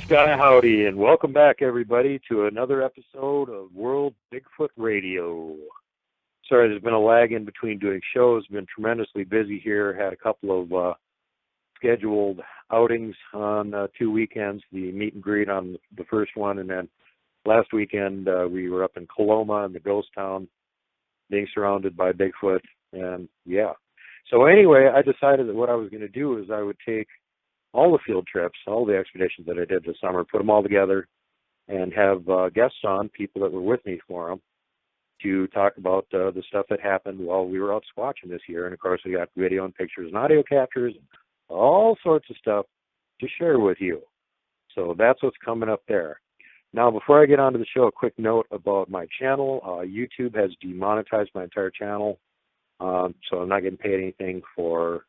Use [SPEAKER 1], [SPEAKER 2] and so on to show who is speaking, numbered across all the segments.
[SPEAKER 1] Sky Howdy, and welcome back, everybody, to another episode of World Bigfoot Radio. Sorry, there's been a lag in between doing shows. Been tremendously busy here. Had a couple of scheduled outings on 2 weekends, the meet and greet on the first one, and then last weekend we were up in Coloma in the ghost town, being surrounded by Bigfoot, and yeah. So anyway, I decided that what I was going to do is I would take all the field trips, all the expeditions that I did this summer, put them all together and have guests on, people that were with me for them, to talk about the stuff that happened while we were out squatching this year. And, of course, we got video and pictures and audio captures, all sorts of stuff to share with you. So that's what's coming up there. Now, before I get on to the show, a quick note about my channel. YouTube has demonetized my entire channel, so I'm not getting paid anything for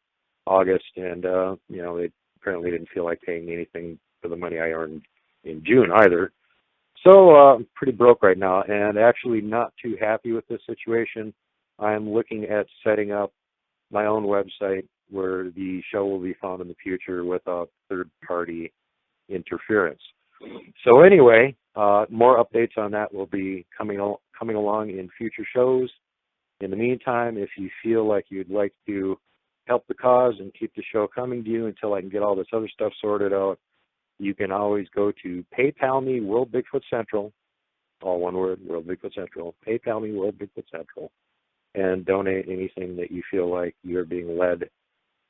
[SPEAKER 1] August, and, they apparently didn't feel like paying me anything for the money I earned in June either. So I'm pretty broke right now, and actually not too happy with this situation. I'm looking at setting up my own website where the show will be found in the future without third-party interference. So anyway, more updates on that will be coming along in future shows. In the meantime, if you feel like you'd like to help the cause and keep the show coming to you until I can get all this other stuff sorted out, you can always go to PayPal me, World Bigfoot Central, all one word, World Bigfoot Central, PayPal me, World Bigfoot Central, and donate anything that you feel like you're being led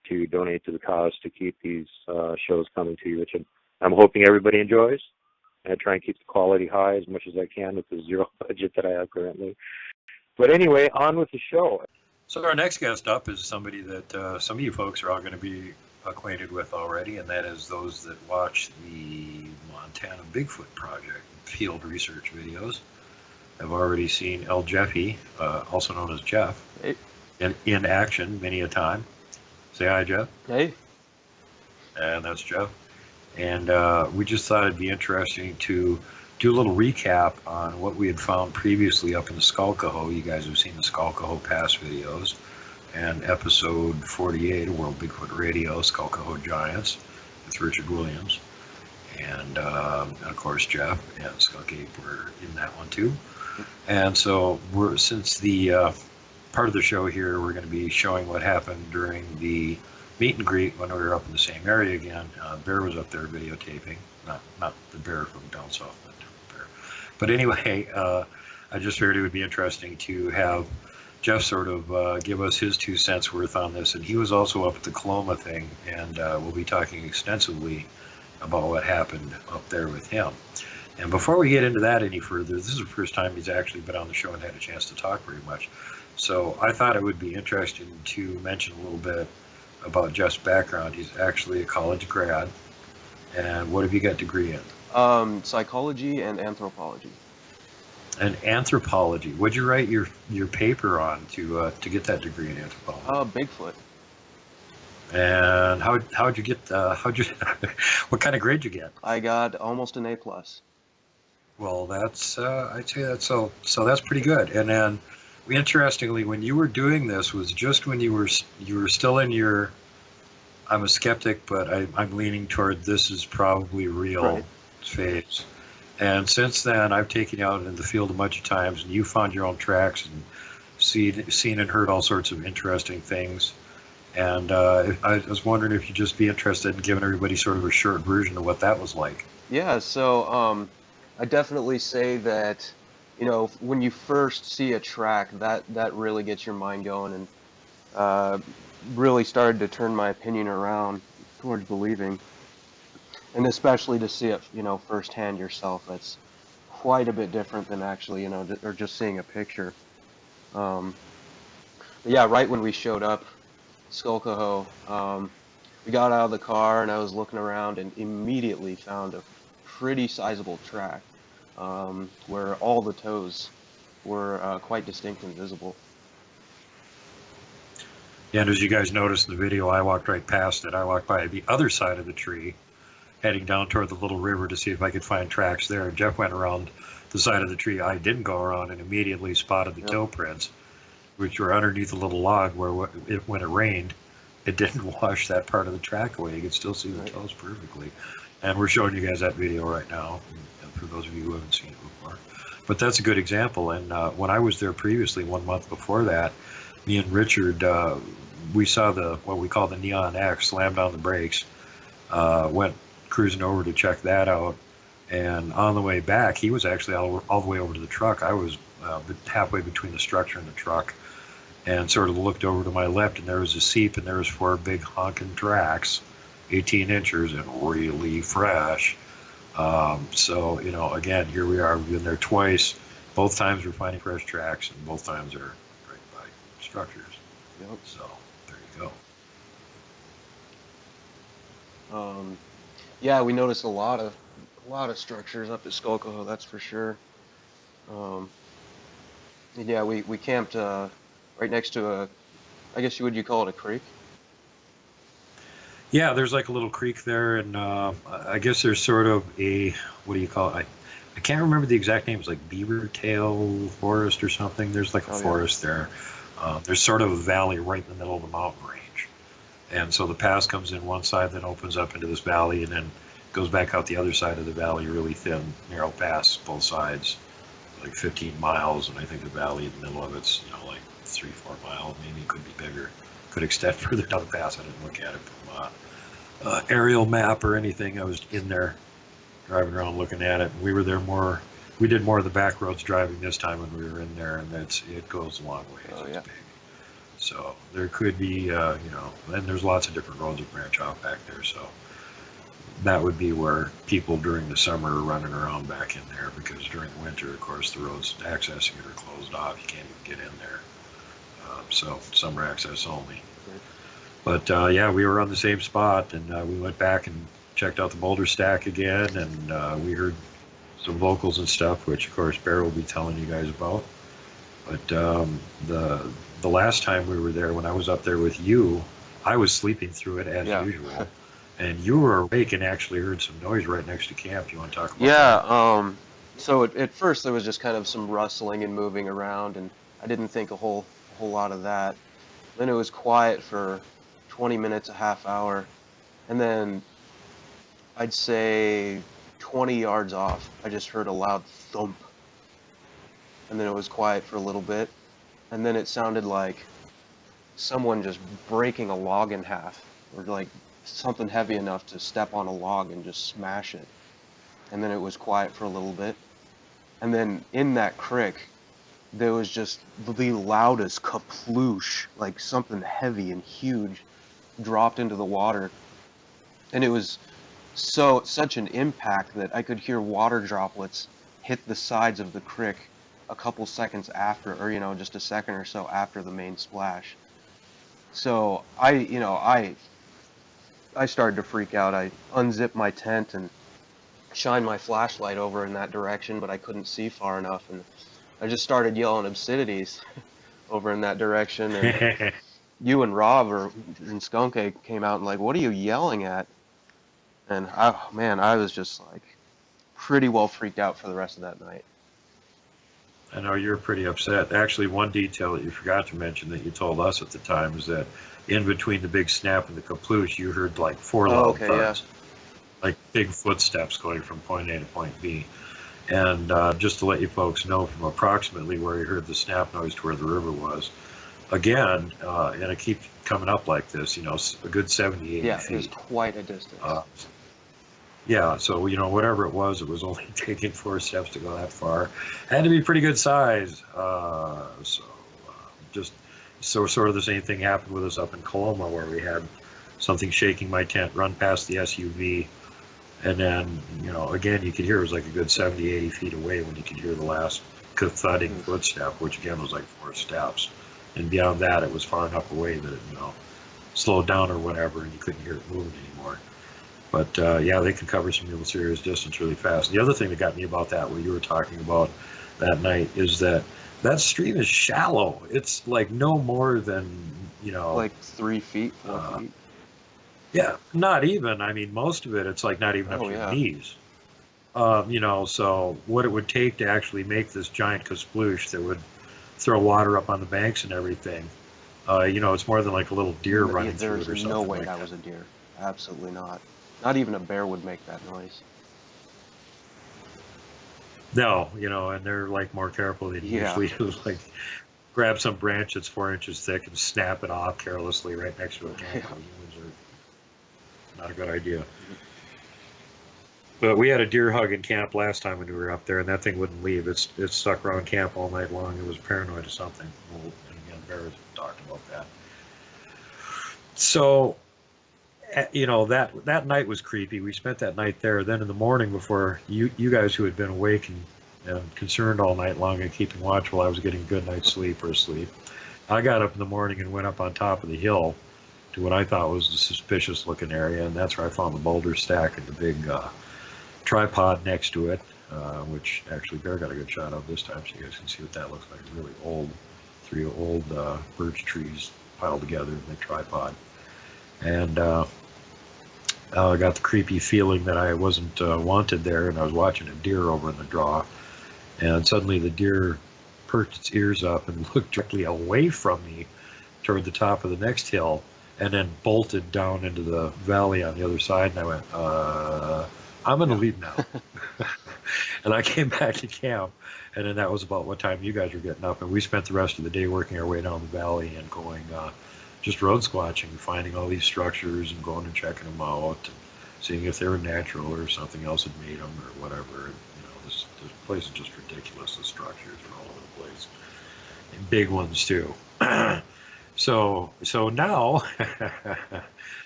[SPEAKER 1] to donate to the cause to keep these shows coming to you, which I'm hoping everybody enjoys. And I try and keep the quality high as much as I can with the zero budget that I have currently. But anyway, on with the show.
[SPEAKER 2] So our next guest up is somebody that some of you folks are all going to be acquainted with already, and that is those that watch the Montana Bigfoot Project field research videos. I've already seen El Jeffy, also known as Jeff,
[SPEAKER 3] hey,
[SPEAKER 2] in action many a time. Say hi, Jeff.
[SPEAKER 3] hey.
[SPEAKER 2] And that's Jeff. And we just thought it'd be interesting to do a little recap on what we had found previously up in the Skalkaho. You guys have seen the Skalkaho Pass videos, and episode 48 of World Bigfoot Radio, Skalkaho Giants, with Richard Williams, and of course Jeff and Skunk Ape were in that one too. And so since the part of the show here, we're going to be showing what happened during the meet and greet when we were up in the same area again. Bear was up there videotaping, not the bear from down south, but Bear. But anyway, I just figured it would be interesting to have Jeff sort of give us his 2 cents worth on this, and he was also up at the Coloma thing, and we'll be talking extensively about what happened up there with him. And before we get into that any further, this is the first time he's actually been on the show and had a chance to talk very much. So I thought it would be interesting to mention a little bit about Jeff's background. He's actually a college grad. And what have you got degree in?
[SPEAKER 3] Psychology and anthropology.
[SPEAKER 2] And anthropology. What'd you write your paper on to get that degree in anthropology?
[SPEAKER 3] Bigfoot.
[SPEAKER 2] And how'd you get? What kind of grade you get?
[SPEAKER 3] I got almost an A+.
[SPEAKER 2] Well, that's I'd say that's so that's pretty good. And then, interestingly, when you were doing this was just when you were still in your, I'm a skeptic, but I'm leaning toward this is probably real phase. And since then, I've taken you out in the field a bunch of times, and you found your own tracks and seen and heard all sorts of interesting things. And I was wondering if you'd just be interested in giving everybody sort of a short version of what that was like.
[SPEAKER 3] Yeah, so I definitely say that, when you first see a track, that really gets your mind going, and really started to turn my opinion around towards believing. And especially to see it, firsthand yourself, that's quite a bit different than actually, or just seeing a picture. But yeah, right when we showed up, Skalkaho, we got out of the car and I was looking around and immediately found a pretty sizable track where all the toes were quite distinct and visible.
[SPEAKER 2] Yeah, and as you guys noticed in the video, I walked right past it. I walked by the other side of the tree, heading down toward the little river to see if I could find tracks there. And Jeff went around the side of the tree I didn't go around and immediately spotted the toe prints, which were underneath a little log where when it rained, it didn't wash that part of the track away. You could still see the toes perfectly. And we're showing you guys that video right now, and for those of you who haven't seen it before. But that's a good example. And when I was there previously, 1 month before that, me and Richard, we saw what we call the Neon X, slammed on the brakes, went cruising over to check that out. And on the way back, he was actually all the way over to the truck. I was halfway between the structure and the truck, and sort of looked over to my left, and there was a seep, and there was 4 big honking tracks, 18 inches, and really fresh. So, you know, again, here we are. We've been there twice. Both times we're finding fresh tracks, and both times are right by structures.
[SPEAKER 3] Yep.
[SPEAKER 2] So there you
[SPEAKER 3] go. Yeah, we noticed a lot of structures up at Skolkovo, that's for sure. Yeah, we camped right next to I guess you call it a creek?
[SPEAKER 2] Yeah, there's like a little creek there, and I guess there's sort of what do you call it? I can't remember the exact name. It's like Beaver Tail Forest or something. There's like a forest there. There's sort of a valley right in the middle of the mountain range. And so the pass comes in one side, then opens up into this valley, and then goes back out the other side of the valley, really thin, narrow pass, both sides, like 15 miles. And I think the valley in the middle of it's, you know, like 3-4 miles, maybe it could be bigger. Could extend further down the pass. I didn't look at it from aerial map or anything. I was in there driving around looking at it. We were there we did more of the back roads driving this time when we were in there, and it goes a long way.
[SPEAKER 3] Oh, yeah.
[SPEAKER 2] It's big. So there could be, you know, and there's lots of different roads that branch off back there. So that would be where people during the summer are running around back in there, because during the winter, of course, the roads accessing it are closed off. You can't even get in there. So summer access only. But yeah, we were on the same spot, and we went back and checked out the boulder stack again, and we heard some vocals and stuff, which of course Bear will be telling you guys about. But the last time we were there, when I was up there with you, I was sleeping through it as usual, and you were awake and actually heard some noise right next to camp. You want to talk about that?
[SPEAKER 3] Yeah. So at first there was just kind of some rustling and moving around, and I didn't think a whole lot of that. Then it was quiet for 20 minutes, a half hour, and then I'd say 20 yards off, I just heard a loud thump, and then it was quiet for a little bit, and then it sounded like someone just breaking a log in half, or like something heavy enough to step on a log and just smash it. And then it was quiet for a little bit, and then in that creek there was just the loudest kaploosh, like something heavy and huge dropped into the water, and it was such an impact that I could hear water droplets hit the sides of the creek a couple seconds after, or you know, just a second or so after the main splash. So I started to freak out. I unzipped my tent and shined my flashlight over in that direction, but I couldn't see far enough, and I just started yelling obscenities over in that direction, and you and Rob and Skunke came out and like, what are you yelling at? And I was just like pretty well freaked out for the rest of that night.
[SPEAKER 2] I know you're pretty upset. Actually, one detail that you forgot to mention that you told us at the time is that in between the big snap and the kaploosh, you heard like 4 loud thuds, like big footsteps going from point A to point B. And just to let you folks know from approximately where you heard the snap noise to where the river was, again, and it keeps coming up like this, you know, a good 70, 80 feet.
[SPEAKER 3] Yeah, it was quite a distance.
[SPEAKER 2] Yeah, so, you know, whatever it was only taking 4 steps to go that far. Had to be pretty good size. Just sort of the same thing happened with us up in Coloma, where we had something shaking my tent, run past the SUV, and then, you know, again, you could hear it was like a good 70, 80 feet away when you could hear the last thudding footstep, which again was like 4 steps. And beyond that, it was far enough away that it, you know, slowed down or whatever, and you couldn't hear it moving anymore. But yeah, they can cover some real serious distance really fast. The other thing that got me about that, what you were talking about that night, is that stream is shallow. It's like no more than, you know,
[SPEAKER 3] like 3 feet, 4 feet.
[SPEAKER 2] Yeah, not even. I mean, most of it, it's like not even up to your knees. You know, so what it would take to actually make this giant kasploosh that would throw water up on the banks and everything, you know, it's more than like a little deer running through it or something.
[SPEAKER 3] There's no way
[SPEAKER 2] like
[SPEAKER 3] that was a deer. Absolutely not. Not even a bear would make that noise.
[SPEAKER 2] No, and they're like more careful than
[SPEAKER 3] Yeah.
[SPEAKER 2] usually. Like grab some branch that's 4 inches thick and snap it off carelessly right next to a camp.
[SPEAKER 3] Yeah.
[SPEAKER 2] Humans are not a good idea. But we had a deer hug in camp last time when we were up there, and that thing wouldn't leave. It stuck around camp all night long. It was paranoid of something. Well, and again, Bears talked about that. So, that night was creepy. We spent that night there. Then in the morning, before you guys who had been awake and concerned all night long and keeping watch while I was getting a good night's sleep or asleep, I got up in the morning and went up on top of the hill to what I thought was the suspicious looking area, and that's where I found the boulder stack and the big tripod next to it, which actually Bear got a good shot of this time, so you guys can see what that looks like. Really old, 3 old birch trees piled together in the tripod. And I got the creepy feeling that I wasn't wanted there, and I was watching a deer over in the draw, and suddenly the deer perked its ears up and looked directly away from me toward the top of the next hill, and then bolted down into the valley on the other side, and I went, I'm going to leave now. And I came back to camp, and then that was about what time you guys were getting up, and we spent the rest of the day working our way down the valley and going just road squatching, finding all these structures and going and checking them out, and seeing if they were natural or something else had made them or whatever. And, this place is just ridiculous. The structures are all over the place, and big ones too. So now,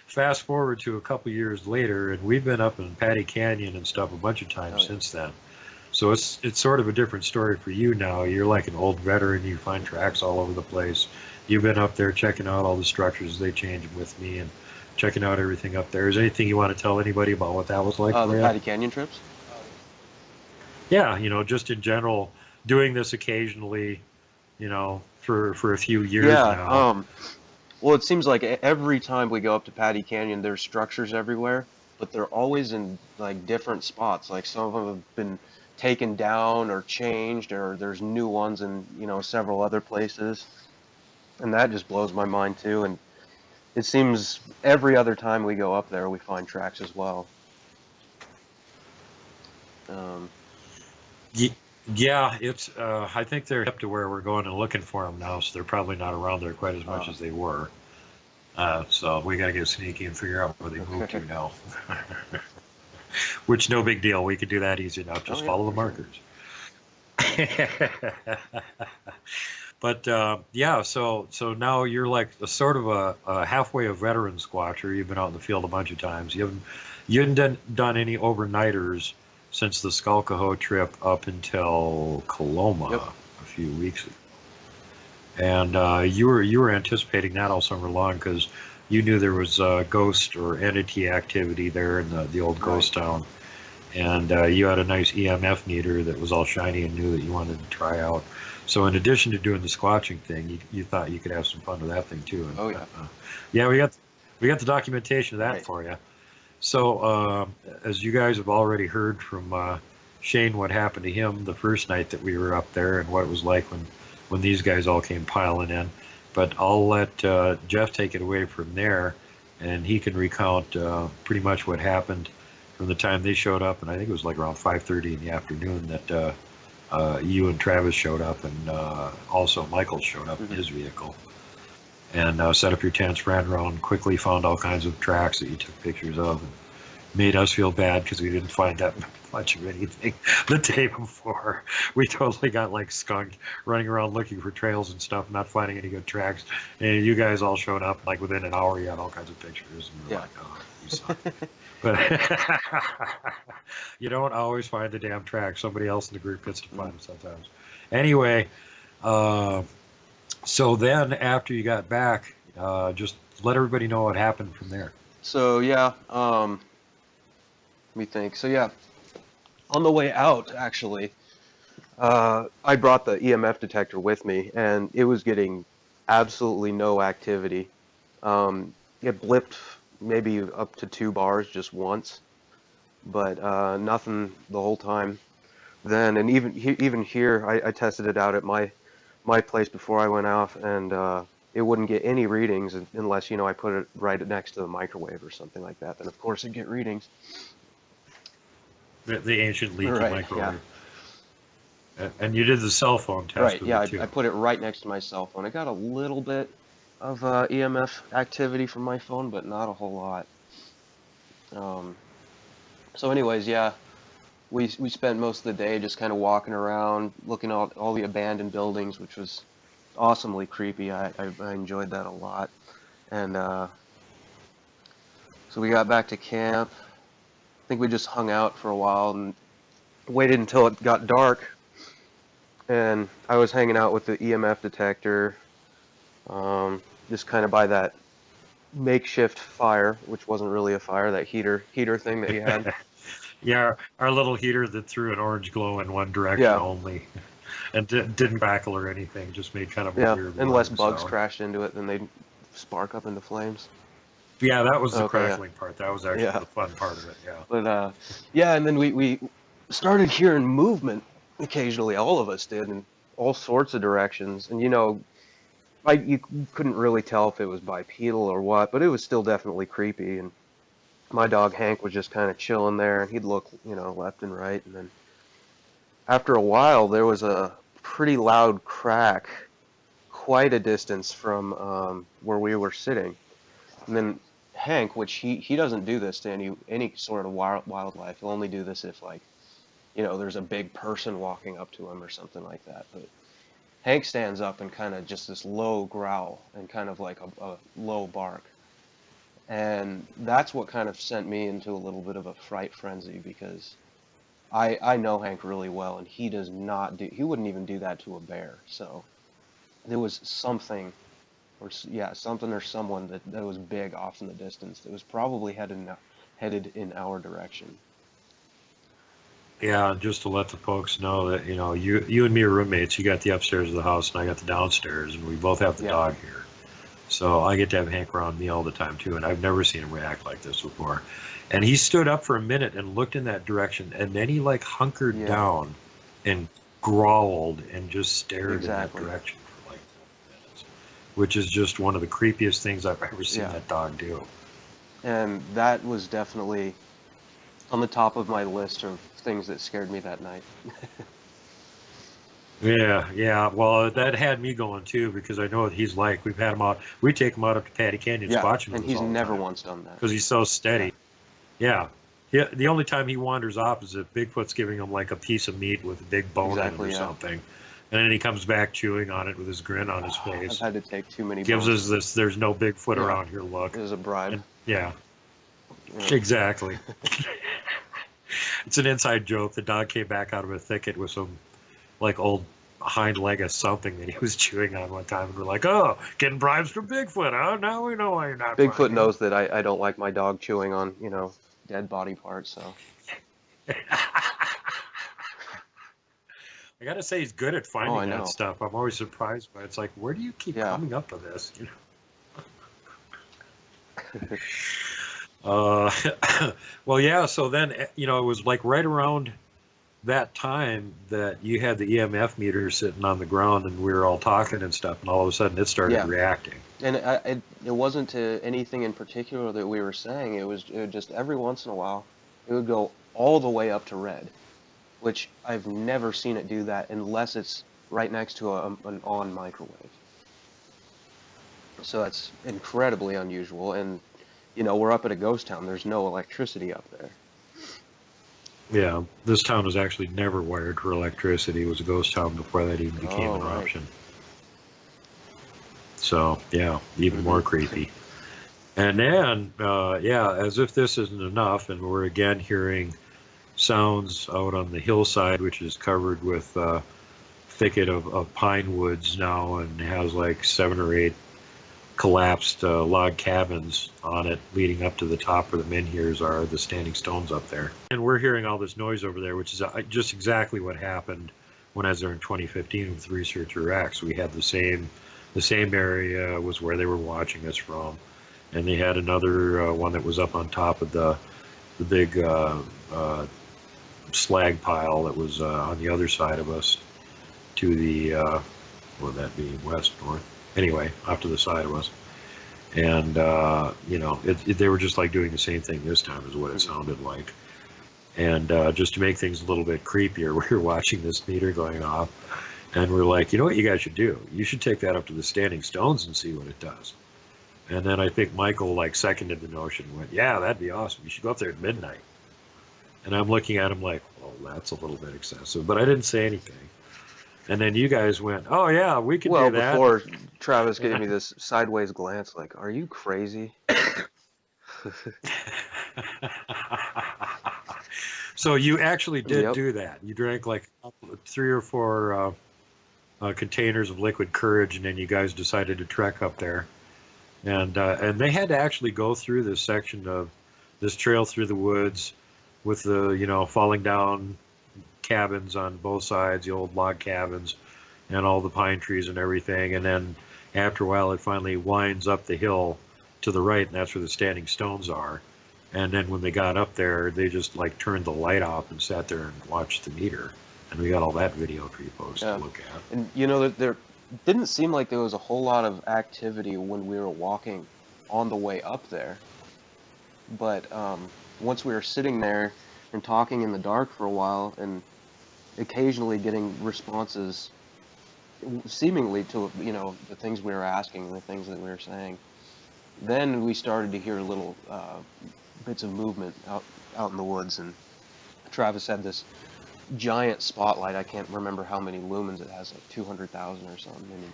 [SPEAKER 2] fast forward to a couple years later, and we've been up in Patty Canyon and stuff a bunch of times since then. So it's sort of a different story for you now. You're like an old veteran. You find tracks all over the place. You've been up there checking out all the structures. They changed with me and checking out everything up there. Is there anything you want to tell anybody about what that was like?
[SPEAKER 3] The Patty Canyon trips?
[SPEAKER 2] Yeah, just in general, doing this occasionally, for a few years now.
[SPEAKER 3] Well, it seems like every time we go up to Patty Canyon, there's structures everywhere, but they're always in like different spots. Like some of them have been taken down or changed, or there's new ones in several other places, and that just blows my mind too. And it seems every other time we go up there, we find tracks as well.
[SPEAKER 2] Yeah, it's. I think they're up to where we're going and looking for them now, so they're probably not around there quite as much as they were. So we got to get sneaky and figure out where they moved to now. Which, no big deal. We could do that easy enough. Just follow the markers. But so now you're like a sort of a halfway a veteran squatcher. You've been out in the field a bunch of times. You haven't done any overnighters since the Skalkaho trip up until Coloma a few weeks ago. And you were anticipating that all summer long because you knew there was ghost or entity activity there in the old ghost town. And you had a nice EMF meter that was all shiny and new that you wanted to try out. So in addition to doing the squatching thing, you thought you could have some fun with that thing too. And, we got the documentation of that for you. So as you guys have already heard from Shane, what happened to him the first night that we were up there and what it was like when these guys all came piling in. But I'll let Jeff take it away from there, and he can recount pretty much what happened from the time they showed up, and I think it was like around 5:30 in the afternoon that you and Travis showed up, and also Michael showed up in his vehicle. And set up your tents, ran around, quickly found all kinds of tracks that you took pictures of, and made us feel bad because we didn't find that much of anything the day before. We totally got like skunked running around looking for trails and stuff, not finding any good tracks. And you guys all showed up like within an hour. You had all kinds of pictures, and we were like, "Oh, you suck." But you don't always find the damn track. Somebody else in the group gets to find them sometimes. Anyway. So then, after you got back, just let everybody know what happened from there.
[SPEAKER 3] So let me think. So on the way out, actually, I brought the EMF detector with me, and it was getting absolutely no activity. It blipped maybe up to 2 bars just once, but nothing the whole time. Then, and even here, I tested it out at my place before I went off, and it wouldn't get any readings unless, you know, I put it right next to the microwave or something like that. Then of course it'd get readings.
[SPEAKER 2] The ancient leaky
[SPEAKER 3] Right, yeah.
[SPEAKER 2] microwave. And you did the cell phone test
[SPEAKER 3] Right,
[SPEAKER 2] with
[SPEAKER 3] yeah,
[SPEAKER 2] it
[SPEAKER 3] I
[SPEAKER 2] too.
[SPEAKER 3] put it right next to my cell phone. I got a little bit of EMF activity from my phone, but not a whole lot. So anyways, yeah, we spent most of the day just kind of walking around, looking at all the abandoned buildings, which was awesomely creepy. I enjoyed that a lot. And so we got back to camp. I think we just hung out for a while and waited until it got dark. And I was hanging out with the EMF detector, just kind of by that makeshift fire, which wasn't really a fire, that heater thing that you had.
[SPEAKER 2] Yeah, our little heater that threw an orange glow in one direction
[SPEAKER 3] Yeah,
[SPEAKER 2] only, and didn't crackle or anything, just made kind of a
[SPEAKER 3] yeah.
[SPEAKER 2] weird
[SPEAKER 3] Unless
[SPEAKER 2] whirring
[SPEAKER 3] bugs
[SPEAKER 2] sound.
[SPEAKER 3] crashed into it, then they'd spark up into flames.
[SPEAKER 2] Yeah, that was the
[SPEAKER 3] Okay, yeah,
[SPEAKER 2] crackling part. That was actually
[SPEAKER 3] yeah.
[SPEAKER 2] the fun part of it. Yeah.
[SPEAKER 3] But yeah, and then we started hearing movement occasionally. All of us did, in all sorts of directions. And you know, you couldn't really tell if it was bipedal or what, but it was still definitely creepy. And my dog Hank was just kind of chilling there, and he'd look, you know, left and right. And then after a while, there was a pretty loud crack, quite a distance from where we were sitting. And then Hank, which he doesn't do this to any sort of wildlife. He'll only do this if, like, you know, there's a big person walking up to him or something like that. But Hank stands up and kind of just this low growl and kind of like a low bark. And that's what kind of sent me into a little bit of a fright frenzy, because I know Hank really well, and he does not do, he wouldn't even do that to a bear. So there was something, or yeah, something or someone that was big off in the distance that was probably headed in our direction.
[SPEAKER 2] Yeah, just to let the folks know that, you know, you and me are roommates. You got the upstairs of the house, and I got the downstairs, and we both have the
[SPEAKER 3] Yeah.
[SPEAKER 2] dog here. So I get to have Hank around me all the time too, and I've never seen him react like this before. And he stood up for a minute and looked in that direction, and then he like hunkered
[SPEAKER 3] Yeah.
[SPEAKER 2] down and growled and just stared
[SPEAKER 3] Exactly.
[SPEAKER 2] in that direction for like 10 minutes, which is just one of the creepiest things I've ever seen
[SPEAKER 3] Yeah.
[SPEAKER 2] that dog do.
[SPEAKER 3] And that was definitely on the top of my list of things that scared me that night.
[SPEAKER 2] Yeah. Well, that had me going too, because I know what he's like. We've had him out. We take him out up to Patty Canyon,
[SPEAKER 3] Yeah,
[SPEAKER 2] spotching
[SPEAKER 3] and
[SPEAKER 2] with us
[SPEAKER 3] he's
[SPEAKER 2] all the
[SPEAKER 3] never
[SPEAKER 2] time
[SPEAKER 3] once done that.
[SPEAKER 2] because he's so steady. Yeah. The only time he wanders off is if Bigfoot's giving him like a piece of meat with a big bone
[SPEAKER 3] Exactly,
[SPEAKER 2] in it or
[SPEAKER 3] yeah.
[SPEAKER 2] something, and then he comes back chewing on it with his grin on his
[SPEAKER 3] I've
[SPEAKER 2] face.
[SPEAKER 3] had to take too many
[SPEAKER 2] Gives
[SPEAKER 3] bones.
[SPEAKER 2] us this "there's no Bigfoot
[SPEAKER 3] Yeah.
[SPEAKER 2] around here" look.
[SPEAKER 3] It was a bribe.
[SPEAKER 2] And, yeah,
[SPEAKER 3] Yeah.
[SPEAKER 2] exactly. It's an inside joke. The dog came back out of a thicket with some like old hind leg of something that he was chewing on one time, and we're like, "Oh, getting bribes from Bigfoot, huh? Now we know why you're not."
[SPEAKER 3] Bigfoot
[SPEAKER 2] finding
[SPEAKER 3] knows that I don't like my dog chewing on, you know, dead body parts, so.
[SPEAKER 2] I gotta say, he's good at finding
[SPEAKER 3] I know.
[SPEAKER 2] that stuff. I'm always surprised by it. It's like, where do you keep
[SPEAKER 3] Yeah.
[SPEAKER 2] coming up with this? You know? Well, yeah. So then, you know, it was like right around that time that you had the EMF meter sitting on the ground, and we were all talking and stuff, and all of a sudden it started
[SPEAKER 3] Yeah.
[SPEAKER 2] reacting.
[SPEAKER 3] And it wasn't to anything in particular that we were saying. It was just every once in a while, it would go all the way up to red, which I've never seen it do that unless it's right next to an on microwave. So that's incredibly unusual. And, you know, we're up at a ghost town. There's no electricity up there.
[SPEAKER 2] Yeah, this town was actually never wired for electricity. It was a ghost town before that even became an
[SPEAKER 3] right.
[SPEAKER 2] option. So, yeah, even more creepy. And then, yeah, as if this isn't enough, and we're again hearing sounds out on the hillside, which is covered with thicket of pine woods now, and has like 7 or 8 collapsed log cabins on it leading up to the top where the menhirs are, the standing stones up there. And we're hearing all this noise over there, which is just exactly what happened when I was there in 2015 with Researcher X. We had the same area was where they were watching us from, and they had another one that was up on top of the big slag pile that was on the other side of us to the what would that be, west, north? Anyway, off to the side it was. And, they were just like doing the same thing this time is what it sounded like. And just to make things a little bit creepier, we were watching this meter going off, and we're like, you know what you guys should do? You should take that up to the Standing Stones and see what it does. And then I think Michael like seconded the notion and went, yeah, that'd be awesome. You should go up there at midnight. And I'm looking at him like, well, that's a little bit excessive. But I didn't say anything. And then you guys went, oh, yeah, we can do that.
[SPEAKER 3] Well, before Travis gave me this sideways glance, like, are you crazy?
[SPEAKER 2] So you actually did
[SPEAKER 3] Yep.
[SPEAKER 2] do that. You drank like 3 or 4 containers of liquid courage, and then you guys decided to trek up there. And they had to actually go through this section of this trail through the woods with the, falling down cabins on both sides, the old log cabins, and all the pine trees and everything. And then after a while, it finally winds up the hill to the right, and that's where the Standing Stones are. And then when they got up there, they just like turned the light off and sat there and watched the meter. And we got all that video for you folks to look at.
[SPEAKER 3] And there didn't seem like there was a whole lot of activity when we were walking on the way up there. But once we were sitting there and talking in the dark for a while and occasionally getting responses seemingly to, the things we were asking and the things that we were saying, then we started to hear little bits of movement out in the woods. And Travis had this giant spotlight. I can't remember how many lumens it has, like 200,000 or something. And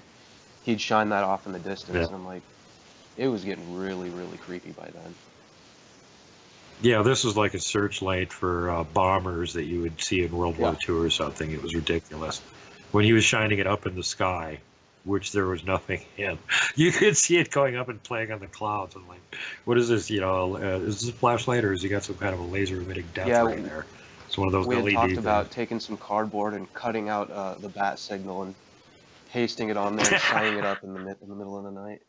[SPEAKER 3] he'd shine that off in the distance,
[SPEAKER 2] Yeah.
[SPEAKER 3] and I'm like, it was getting really, really creepy by then.
[SPEAKER 2] Yeah, this was like a searchlight for bombers that you would see in World War II or something. It was ridiculous. When he was shining it up in the sky, which there was nothing in, you could see it going up and playing on the clouds. I'm like, what is this? Is this a flashlight, or has he got some kind of a laser emitting death ray there? It's one of those
[SPEAKER 3] we had
[SPEAKER 2] LED
[SPEAKER 3] talked
[SPEAKER 2] things.
[SPEAKER 3] about taking some cardboard and cutting out the bat signal and pasting it on there and shining it up in the middle of the night.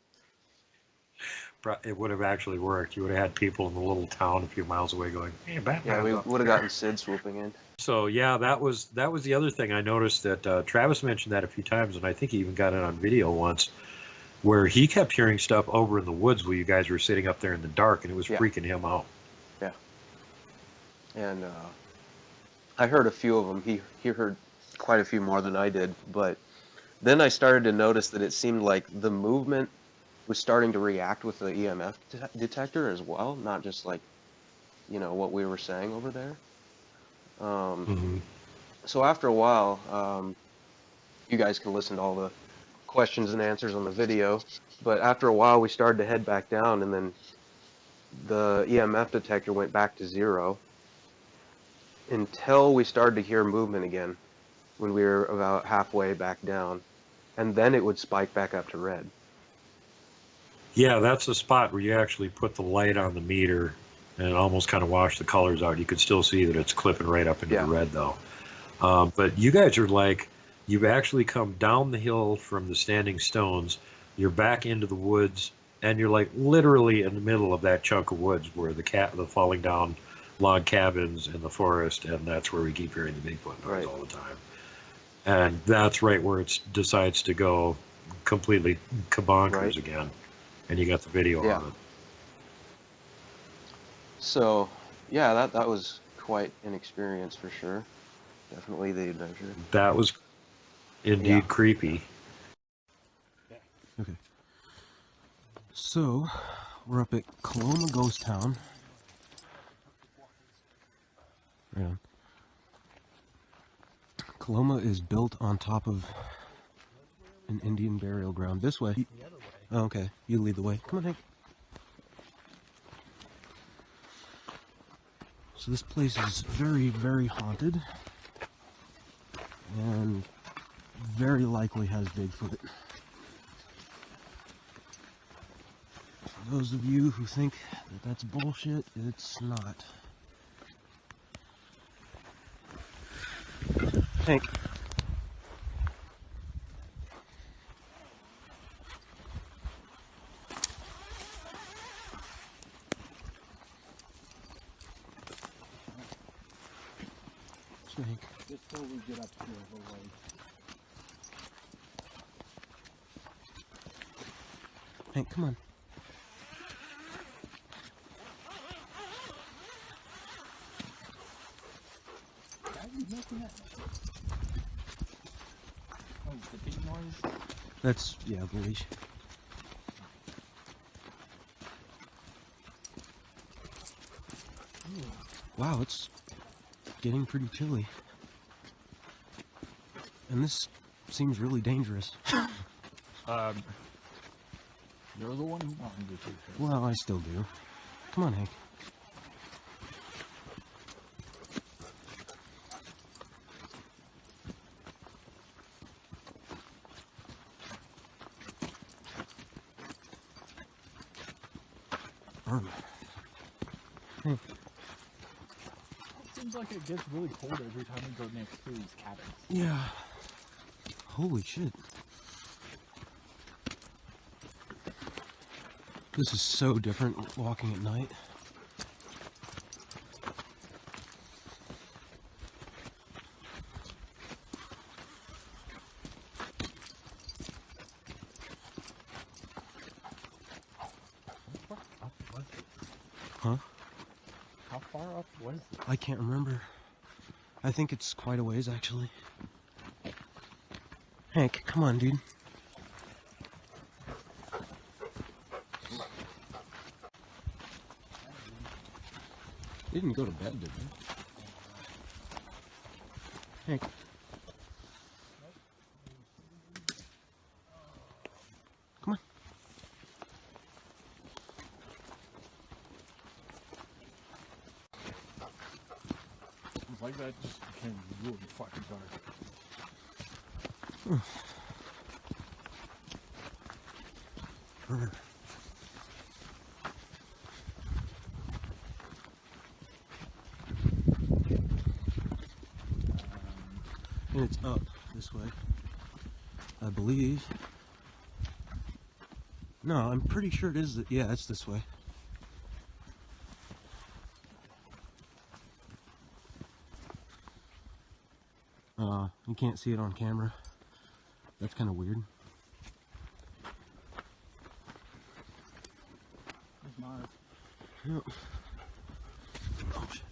[SPEAKER 2] It would have actually worked. You would have had people in the little town a few miles away going, "Hey, Batman's
[SPEAKER 3] Yeah, we
[SPEAKER 2] up
[SPEAKER 3] would have
[SPEAKER 2] there."
[SPEAKER 3] gotten Sid swooping in.
[SPEAKER 2] So yeah, that was the other thing I noticed that Travis mentioned that a few times, and I think he even got it on video once, where he kept hearing stuff over in the woods where you guys were sitting up there in the dark, and it was freaking him out.
[SPEAKER 3] Yeah. And I heard a few of them. He heard quite a few more than I did, but then I started to notice that it seemed like the movement was starting to react with the EMF detector as well, not just like, what we were saying over there. So after a while, you guys can listen to all the questions and answers on the video, but after a while we started to head back down, and then the EMF detector went back to 0 until we started to hear movement again when we were about halfway back down, and then it would spike back up to red.
[SPEAKER 2] Yeah, that's the spot where you actually put the light on the meter and it almost kind of washed the colors out. You could still see that it's clipping right up into the red, though. But you guys are like, you've actually come down the hill from the Standing Stones, you're back into the woods, and you're like literally in the middle of that chunk of woods where the falling down log cabins in the forest, and that's where we keep hearing the Bigfoot noise all the time. And that's right where it decides to go completely kabonkers again. And you got the video of it.
[SPEAKER 3] So, yeah, that was quite an experience for sure. Definitely the adventure.
[SPEAKER 2] That was indeed creepy.
[SPEAKER 4] Okay. So, we're up at Coloma Ghost Town. Right on. Coloma is built on top of an Indian burial ground. This way. Oh, okay, you lead the way. Come on, Hank. So this place is very, very haunted. And very likely has Bigfoot. For those of you who think that that's bullshit, it's not. Hank. Snake.
[SPEAKER 5] Just till we get up here,
[SPEAKER 4] Hank, come on.
[SPEAKER 5] Why are you making that? Oh, the big noise?
[SPEAKER 4] That's, yeah, the leash. Wow, it's getting pretty chilly. And this seems really dangerous.
[SPEAKER 5] You're the one who wanted to do this.
[SPEAKER 4] Well, I still do. Come on, Hank. Hank.
[SPEAKER 5] It seems like it gets really cold every time we go next to these cabins.
[SPEAKER 4] Yeah. Holy shit. This is so different walking at night.
[SPEAKER 5] How far up was it?
[SPEAKER 4] Huh?
[SPEAKER 5] How far up was it?
[SPEAKER 4] I can't remember. I think it's quite a ways, actually. Hank, come on, dude. You didn't go to bed, did you? Hank. Come on.
[SPEAKER 5] It's like that just became really fucking dark.
[SPEAKER 4] And it's up this way, I believe. No, I'm pretty sure it is. Yeah, it's this way. You can't see it on camera. That's kind of weird.
[SPEAKER 5] There's Mars.
[SPEAKER 4] Yep. Oh, shit.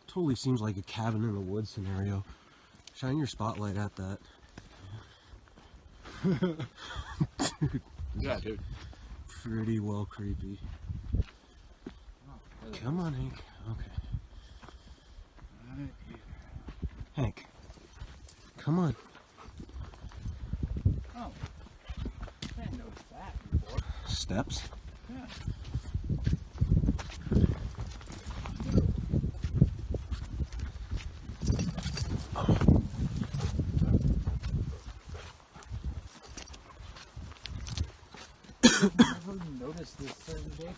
[SPEAKER 4] Totally seems like a cabin in the woods scenario. Shine your spotlight at that.
[SPEAKER 5] Yeah, dude.
[SPEAKER 4] Pretty well creepy. Come on, Hank. Okay.
[SPEAKER 5] Right here.
[SPEAKER 4] Hank. Come on.
[SPEAKER 5] Oh. I didn't notice that before.
[SPEAKER 4] Steps.
[SPEAKER 5] Yeah. I never noticed this during the daytime.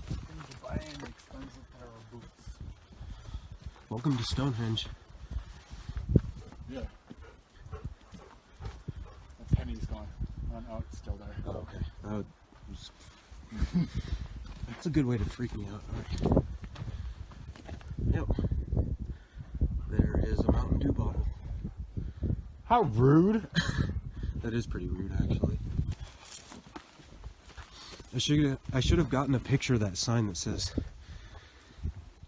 [SPEAKER 5] Things to buy an expensive pair of boots.
[SPEAKER 4] Welcome to Stonehenge.
[SPEAKER 5] Yeah. The penny's gone. Oh no, it's still there.
[SPEAKER 4] Oh, okay. That was... That's a good way to freak me out. All right. Yep. There is a Mountain Dew bottle.
[SPEAKER 5] How rude!
[SPEAKER 4] That is pretty rude, actually. I should have gotten a picture of that sign that says,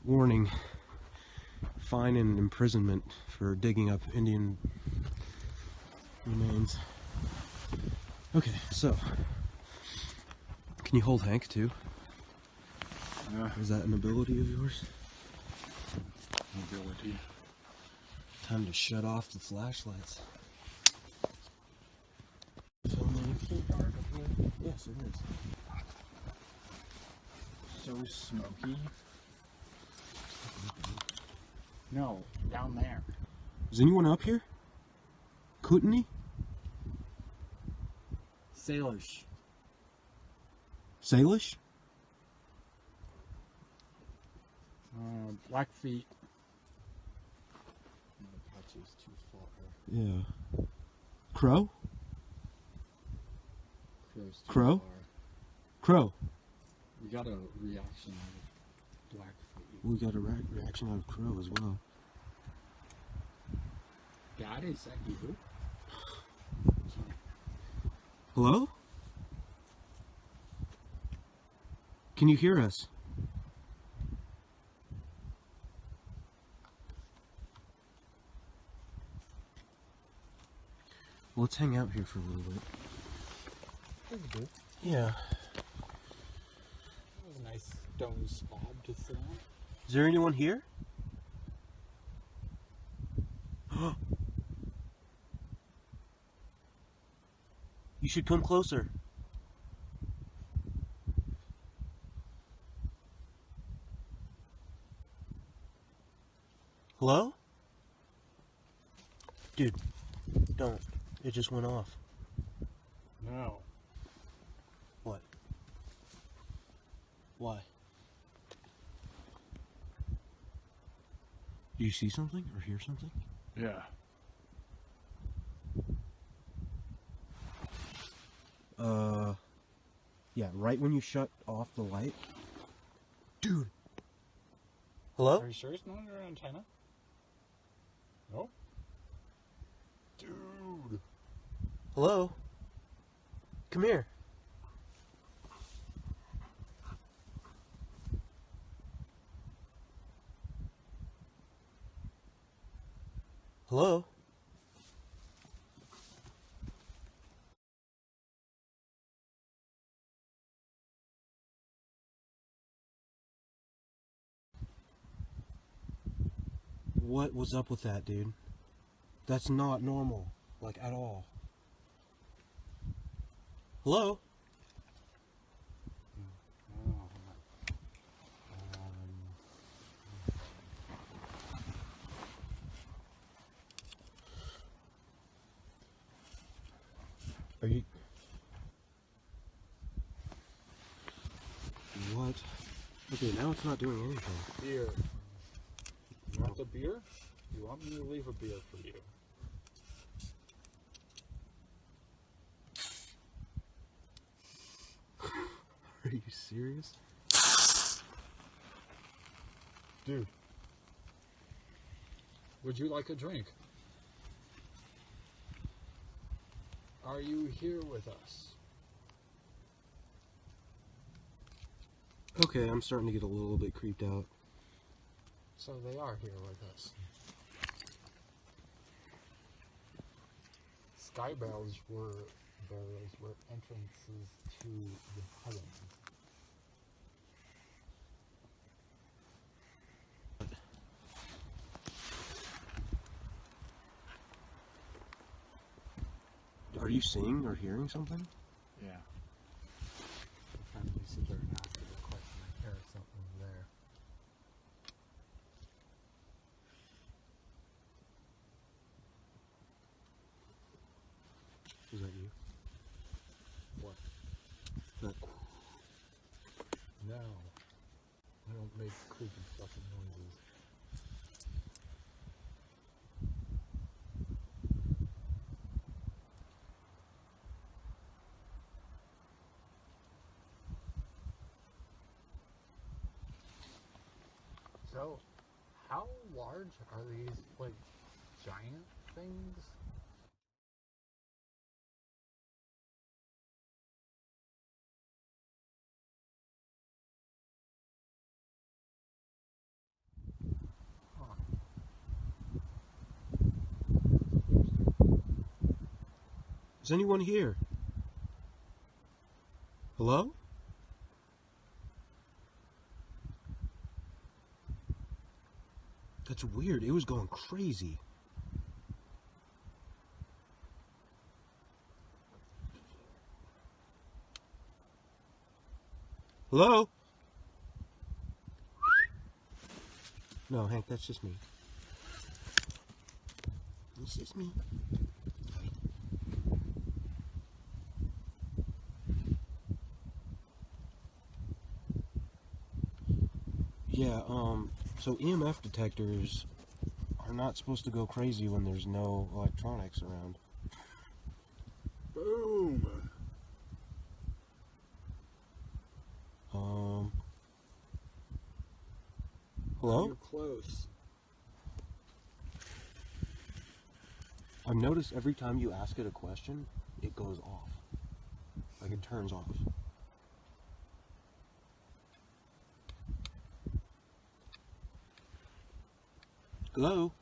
[SPEAKER 4] "Warning: fine and imprisonment for digging up Indian remains." Okay, so can you hold Hank too? Is that an ability of yours?
[SPEAKER 5] Ability.
[SPEAKER 4] Time to shut off the flashlights.
[SPEAKER 5] So dark up here.
[SPEAKER 4] Yes, it is.
[SPEAKER 5] So smoky. No, down there.
[SPEAKER 4] Is anyone up here? Couldn't he?
[SPEAKER 5] Salish.
[SPEAKER 4] Salish?
[SPEAKER 5] Blackfeet. The patch is too far.
[SPEAKER 4] Yeah. Crow?
[SPEAKER 5] Crow's too
[SPEAKER 4] Crow?
[SPEAKER 5] far.
[SPEAKER 4] Crow.
[SPEAKER 5] We got a reaction out of Blackfeet.
[SPEAKER 4] We got a reaction out of Crow as well.
[SPEAKER 5] That is that you?
[SPEAKER 4] Hello? Can you hear us? Well, let's hang out here for a little bit.
[SPEAKER 5] That's good.
[SPEAKER 4] Yeah.
[SPEAKER 5] That was a nice stone spot to sit on.
[SPEAKER 4] Is there anyone here? You should come closer. Hello? Dude, don't. It just went off.
[SPEAKER 5] No.
[SPEAKER 4] What? Why? Do you see something or hear something?
[SPEAKER 5] Yeah.
[SPEAKER 4] Yeah, right when you shut off the light. Dude. Hello?
[SPEAKER 5] Are you sure it's not under an antenna? No. Dude.
[SPEAKER 4] Hello? Come here. Hello? What was up with that, dude? That's not normal. Like, at all. Hello? Are you... What? Okay, now it's not doing anything.
[SPEAKER 5] Beer. You want the beer? You want me to leave a beer for you?
[SPEAKER 4] Are you serious?
[SPEAKER 5] Dude. Would you like a drink? Are you here with us?
[SPEAKER 4] Okay, I'm starting to get a little bit creeped out.
[SPEAKER 5] So they are here with us. Sky barrels were entrances to the heavens.
[SPEAKER 4] Are you seeing or hearing something?
[SPEAKER 5] Yeah. I'm trying to sit there and ask you a question. I hear something there.
[SPEAKER 4] Is that you?
[SPEAKER 5] What?
[SPEAKER 4] That...
[SPEAKER 5] No. I don't make creepy fucking noises. So, how large are these, like, giant things? Huh.
[SPEAKER 4] Is anyone here? Hello? That's weird. It was going crazy. Hello? No, Hank, that's just me. It's just me. Yeah, so EMF detectors are not supposed to go crazy when there's no electronics around.
[SPEAKER 5] Boom!
[SPEAKER 4] Hello?
[SPEAKER 5] You're close.
[SPEAKER 4] I've noticed every time you ask it a question, it goes off. Like it turns off. Hello?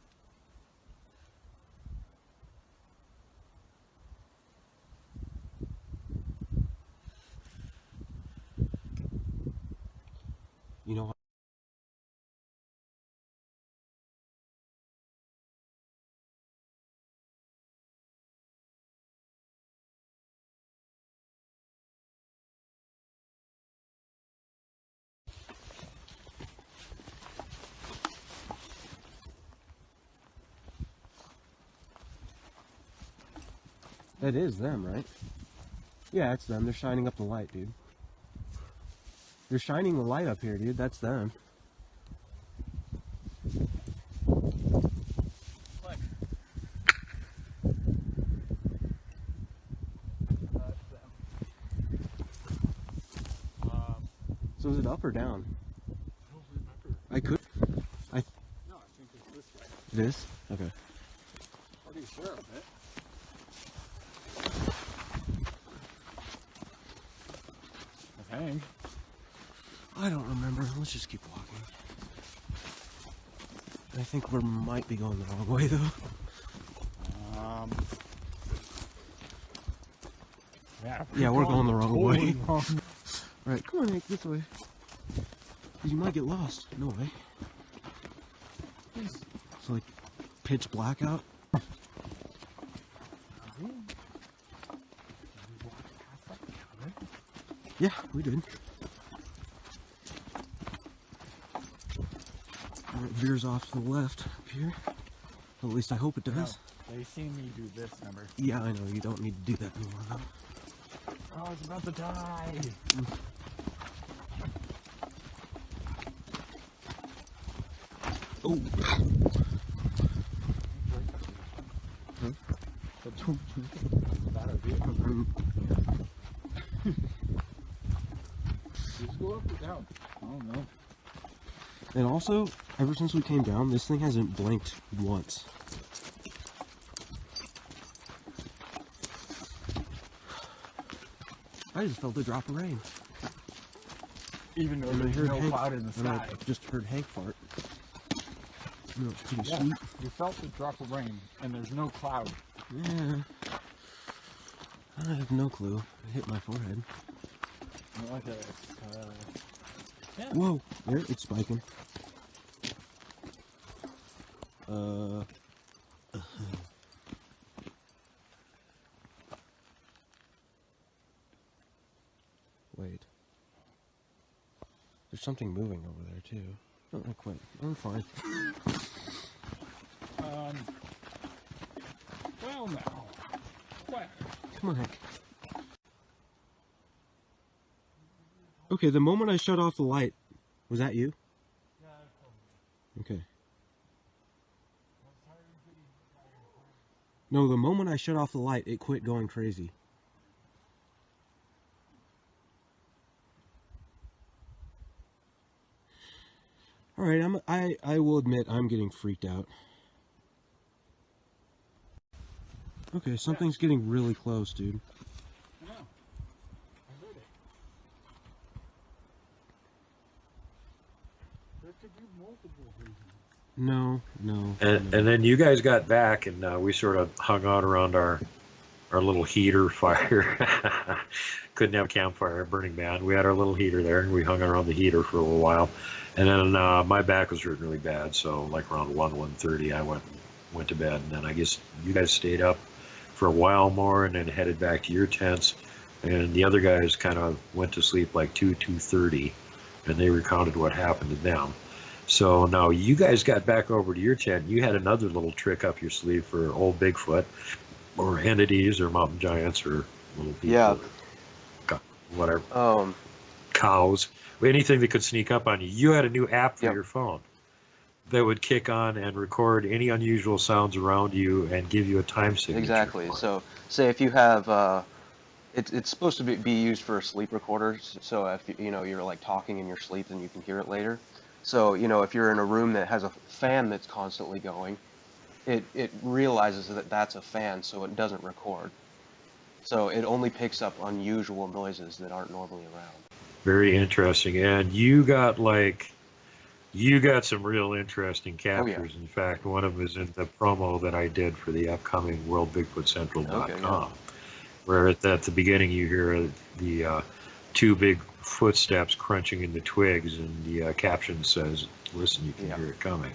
[SPEAKER 4] You know, that is them, right? Yeah, it's them. They're shining up the light, dude. They're shining the light up here, dude. That's them.
[SPEAKER 5] Look. That's them.
[SPEAKER 4] So is it up or down?
[SPEAKER 5] I don't remember.
[SPEAKER 4] I could.
[SPEAKER 5] No, I think it's this way.
[SPEAKER 4] This? Okay.
[SPEAKER 5] Pretty sure of it. I think.
[SPEAKER 4] I don't remember. Let's just keep walking. I think we might be going the wrong way, though. Yeah, we're going the wrong way.
[SPEAKER 5] Wrong.
[SPEAKER 4] Right, come on, Hank, this way. 'Cause you might get lost. No way. It's like pitch black out. Yeah, we did. It veers off to the left up here. At least I hope it does.
[SPEAKER 5] They seen me do this, remember?
[SPEAKER 4] Yeah, I know. You don't need to do that anymore, though.
[SPEAKER 5] Oh, it's about to die.
[SPEAKER 4] Oh.
[SPEAKER 5] Just go up or down. I don't know.
[SPEAKER 4] And also, ever since we came down, this thing hasn't blinked once. I just felt a drop of rain.
[SPEAKER 5] Even though
[SPEAKER 4] And I
[SPEAKER 5] there's
[SPEAKER 4] heard
[SPEAKER 5] no
[SPEAKER 4] Hank,
[SPEAKER 5] cloud in the
[SPEAKER 4] and I
[SPEAKER 5] sky.
[SPEAKER 4] just heard Hank fart. You know, it's pretty
[SPEAKER 5] Yeah,
[SPEAKER 4] sweet.
[SPEAKER 5] you felt the drop of rain, and there's no cloud.
[SPEAKER 4] Yeah. I have no clue. It hit my forehead.
[SPEAKER 5] Like a, yeah.
[SPEAKER 4] Whoa, there, it's spiking. Wait. There's something moving over there, too. Oh, I quit. I'm fine.
[SPEAKER 5] Well, now. What?
[SPEAKER 4] Come on, Hank. Okay, the moment I shut off the light, was that you? Okay. No, the moment I shut off the light, it quit going crazy. All right, I will admit I'm getting freaked out. Okay, something's getting really close, dude.
[SPEAKER 5] I know. I heard it. There could be multiple reasons.
[SPEAKER 4] No.
[SPEAKER 2] And then you guys got back, and we sort of hung out around our little heater fire. Couldn't have a campfire at Burning Man. We had our little heater there, and we hung around the heater for a little while. And then my back was hurting really bad, so like around 1:30, I went to bed. And then I guess you guys stayed up for a while more, and then headed back to your tents. And the other guys kind of went to sleep like 2:30, and they recounted what happened to them. So now you guys got back over to your tent. You had another little trick up your sleeve for old Bigfoot, or entities, or mountain giants, or little people,
[SPEAKER 3] Yeah.
[SPEAKER 2] or whatever, cows, anything that could sneak up on you. You had a new app for
[SPEAKER 3] Yep.
[SPEAKER 2] your phone that would kick on and record any unusual sounds around you and give you a time signature.
[SPEAKER 3] Exactly.
[SPEAKER 2] for it.
[SPEAKER 3] So, say if you have, it's supposed to be used for a sleep recorder. So if you're like talking in your sleep, then you can hear it later. So, if you're in a room that has a fan that's constantly going, it realizes that that's a fan, so it doesn't record. So it only picks up unusual noises that aren't normally around.
[SPEAKER 2] Very interesting. And you got some real interesting captures.
[SPEAKER 3] Oh, yeah.
[SPEAKER 2] In fact, one of them is in the promo that I did for the upcoming WorldBigfootCentral.com,
[SPEAKER 3] Okay, yeah.
[SPEAKER 2] where at the beginning you hear the two big footsteps crunching in the twigs, and the caption says, "Listen, you can
[SPEAKER 3] Yeah.
[SPEAKER 2] hear it coming."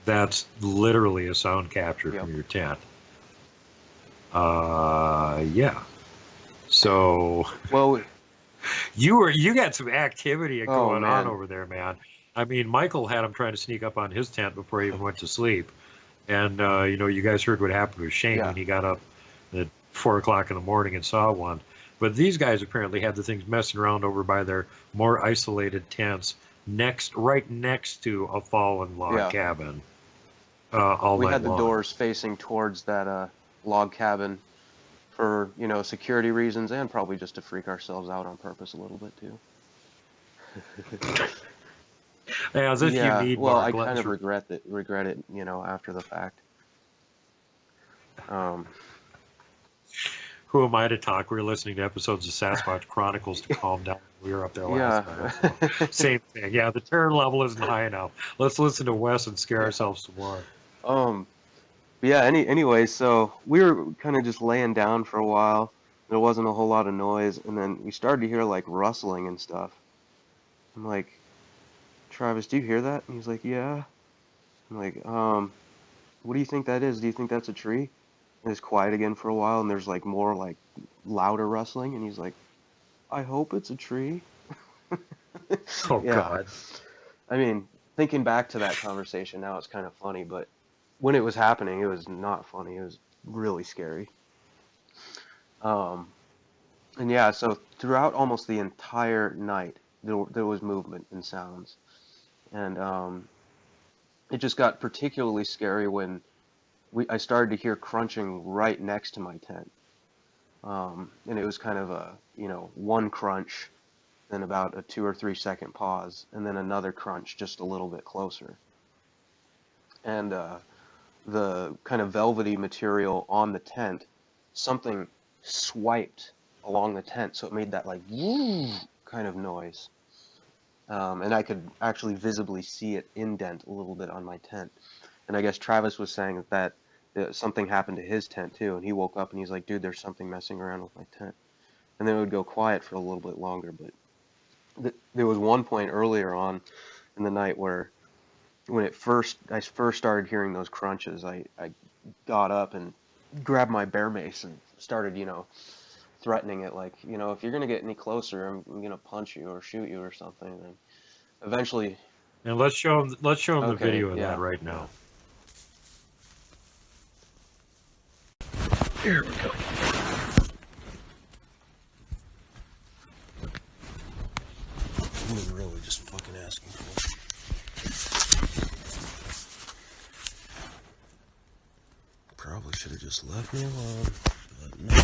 [SPEAKER 2] That's literally a sound capture
[SPEAKER 3] Yep.
[SPEAKER 2] from your tent. Yeah. So
[SPEAKER 3] Well,
[SPEAKER 2] you got some activity
[SPEAKER 3] oh
[SPEAKER 2] going on
[SPEAKER 3] man.
[SPEAKER 2] over there, man. I mean, Michael had him trying to sneak up on his tent before he even went to sleep, and you guys heard what happened with Shane
[SPEAKER 3] Yeah.
[SPEAKER 2] when he got up at 4 o'clock in the morning and saw one. But these guys apparently had the things messing around over by their more isolated tents, right next to a fallen log
[SPEAKER 3] Yeah.
[SPEAKER 2] cabin, all
[SPEAKER 3] We
[SPEAKER 2] night
[SPEAKER 3] had the
[SPEAKER 2] long.
[SPEAKER 3] doors facing towards that log cabin for, security reasons and probably just to freak ourselves out on purpose a little bit too.
[SPEAKER 2] As if you
[SPEAKER 3] Yeah,
[SPEAKER 2] need
[SPEAKER 3] well,
[SPEAKER 2] more.
[SPEAKER 3] I kind of regret it, after the fact.
[SPEAKER 2] Who am I to talk? We were listening to episodes of Sasquatch Chronicles to calm down. We were up there last
[SPEAKER 3] Yeah.
[SPEAKER 2] night. So same thing. Yeah, the terror level isn't high enough. Let's listen to Wes and scare ourselves some more.
[SPEAKER 3] Yeah, anyway, so we were kind of just laying down for a while. There wasn't a whole lot of noise, and then we started to hear like rustling and stuff. I'm like, Travis, do you hear that? And he's like, yeah. I'm like, what do you think that is? Do you think that's a tree? And it's quiet again for a while, and there's like more like louder rustling, and he's like, I hope it's a tree.
[SPEAKER 2] Oh,
[SPEAKER 3] Yeah.
[SPEAKER 2] God.
[SPEAKER 3] I mean, thinking back to that conversation now, it's kind of funny, but when it was happening, it was not funny. It was really scary. And yeah, so throughout almost the entire night, there was movement and sounds, and it just got particularly scary when I started to hear crunching right next to my tent, and it was kind of a one crunch, then about a 2 or 3 second pause, and then another crunch just a little bit closer, and the kind of velvety material on the tent, something swiped along the tent, so it made that like woo kind of noise. And I could actually visibly see it indent a little bit on my tent. And I guess Travis was saying that something happened to his tent too, and he woke up and he's like, dude, there's something messing around with my tent. And then it would go quiet for a little bit longer, but there was one point earlier on in the night where when I first started hearing those crunches, I got up and grabbed my bear mace and started, threatening it like, if you're gonna get any closer, I'm gonna punch you or shoot you or something. And eventually,
[SPEAKER 2] And let's show them the
[SPEAKER 3] okay,
[SPEAKER 2] video of
[SPEAKER 3] yeah,
[SPEAKER 2] that right now.
[SPEAKER 4] Here we go. I'm really just fucking asking for it. Probably should have just left me alone, but no.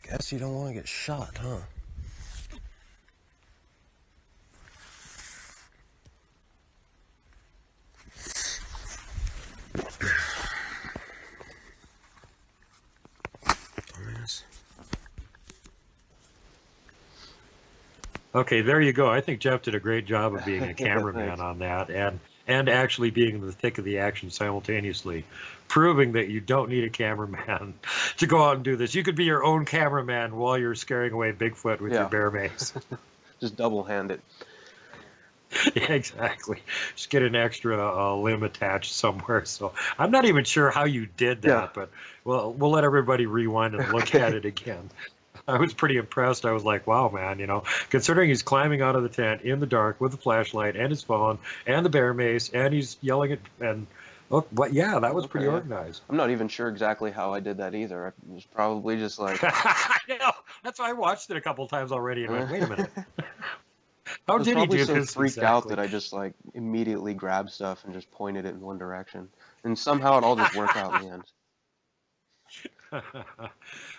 [SPEAKER 4] Guess you don't want to get shot, huh?
[SPEAKER 2] Okay, there you go. I think Jeff did a great job of being a cameraman on that, and actually being in the thick of the action simultaneously, proving that you don't need a cameraman to go out and do this. You could be your own cameraman while you're scaring away Bigfoot with your bear mace.
[SPEAKER 3] Just double-handed.
[SPEAKER 2] Yeah, exactly. Just get an extra limb attached somewhere. So I'm not even sure how you did that, but we'll let everybody rewind and look at it again. I was pretty impressed. I was like, wow, man, considering he's climbing out of the tent in the dark with a flashlight and his phone and the bear mace, and he's yelling at and Oh, but yeah, that was
[SPEAKER 3] Okay,
[SPEAKER 2] pretty
[SPEAKER 3] yeah.
[SPEAKER 2] organized.
[SPEAKER 3] I'm not even sure exactly how I did that either. I was probably just like,
[SPEAKER 2] I know. That's why I watched it a couple times already and went, wait a minute.
[SPEAKER 3] I
[SPEAKER 2] How
[SPEAKER 3] was
[SPEAKER 2] did he
[SPEAKER 3] probably
[SPEAKER 2] do
[SPEAKER 3] so
[SPEAKER 2] this
[SPEAKER 3] freaked out that
[SPEAKER 2] exactly?
[SPEAKER 3] I just like immediately grabbed stuff and just pointed it in one direction, and somehow it all just worked out in the end.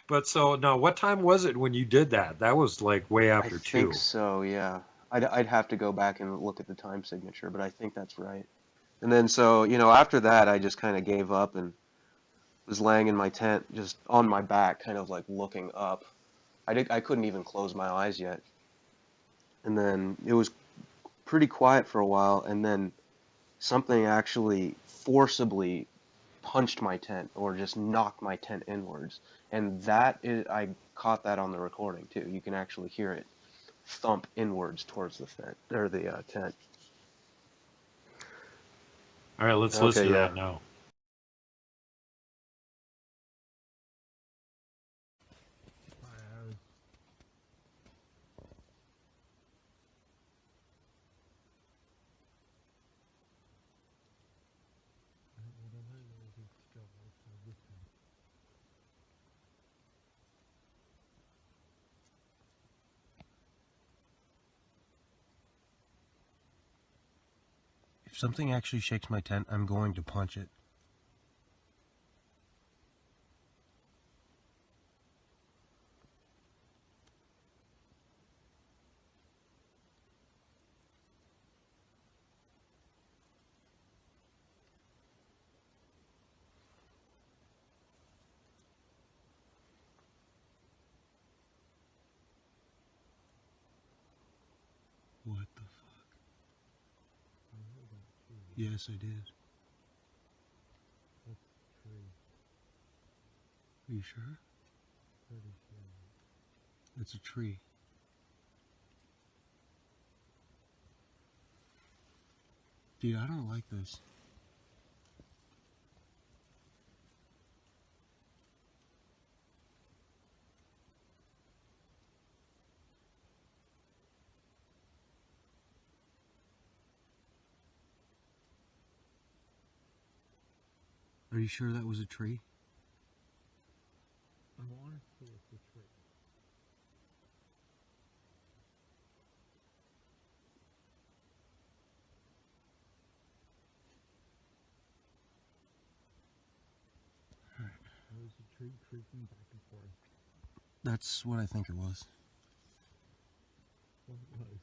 [SPEAKER 2] But so now, what time was it when you did that? That was like way
[SPEAKER 3] I
[SPEAKER 2] after
[SPEAKER 3] think
[SPEAKER 2] 2.
[SPEAKER 3] so, yeah. I'd have to go back and look at the time signature, but I think that's right. And then so, after that, I just kind of gave up and was laying in my tent, just on my back, kind of like looking up. I couldn't even close my eyes yet. And then it was pretty quiet for a while, and then something actually forcibly punched my tent or just knocked my tent inwards. And I caught that on the recording too. You can actually hear it thump inwards towards the tent.
[SPEAKER 2] All right, let's listen
[SPEAKER 3] Okay,
[SPEAKER 2] to
[SPEAKER 3] yeah.
[SPEAKER 2] that now.
[SPEAKER 4] If something actually shakes my tent, I'm going to punch it. What the fuck? Yes, I did. Are you sure? It's a tree. Dude, I don't like this. Are you sure that was a tree?
[SPEAKER 5] I want to see if it's true. There was a tree creaking back and forth.
[SPEAKER 4] That's what I think it was.
[SPEAKER 5] What it was.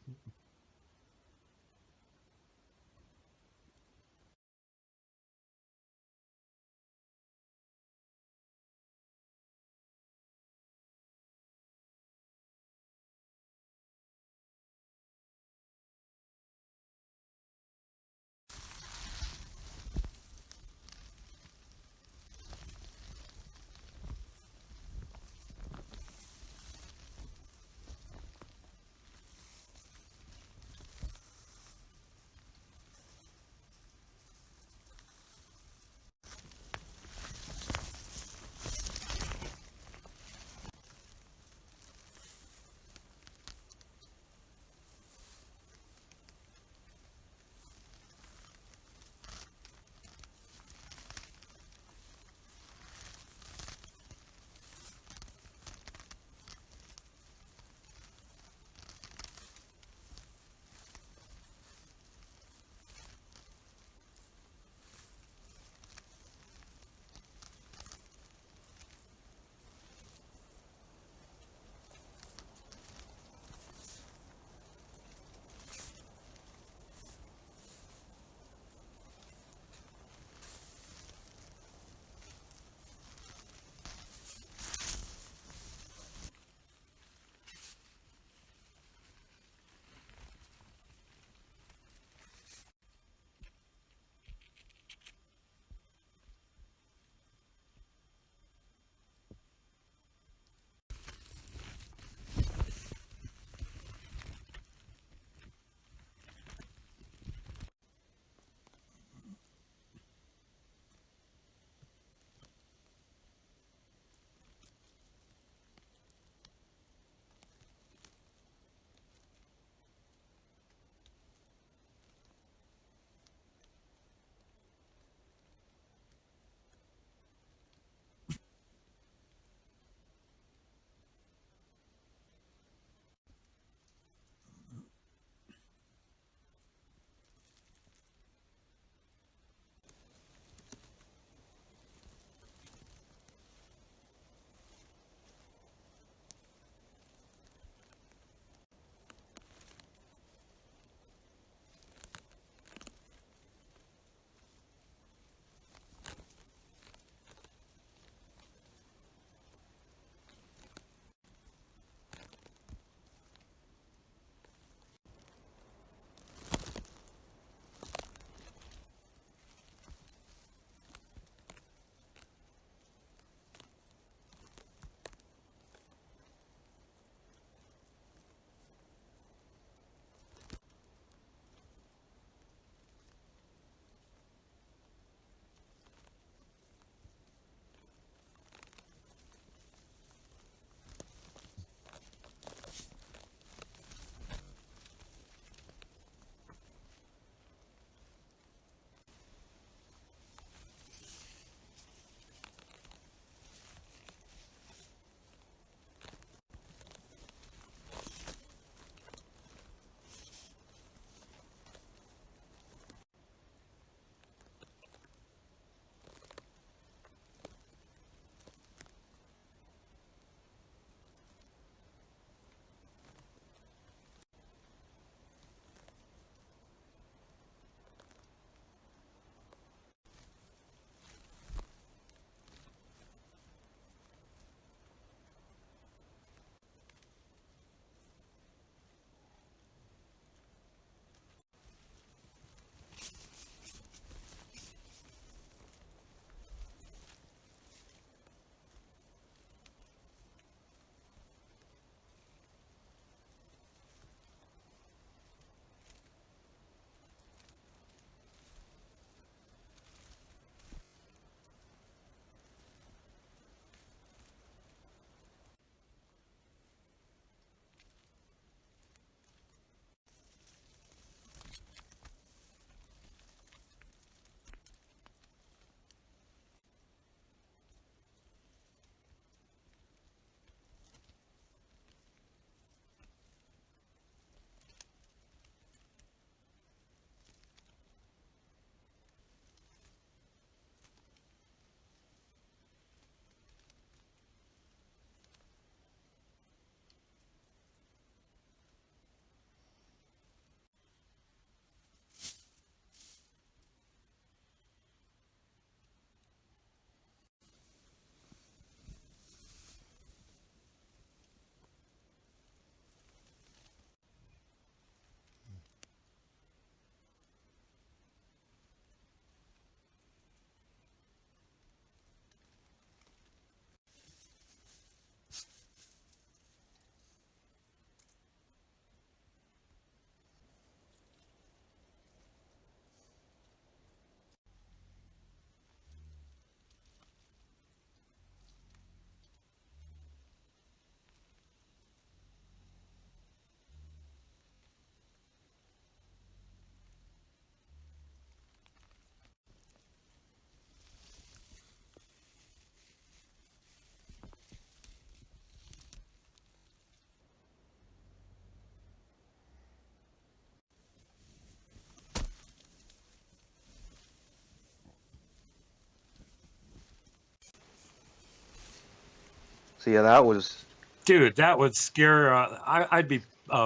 [SPEAKER 3] So yeah, that was
[SPEAKER 2] Dude, that would scare. I'd be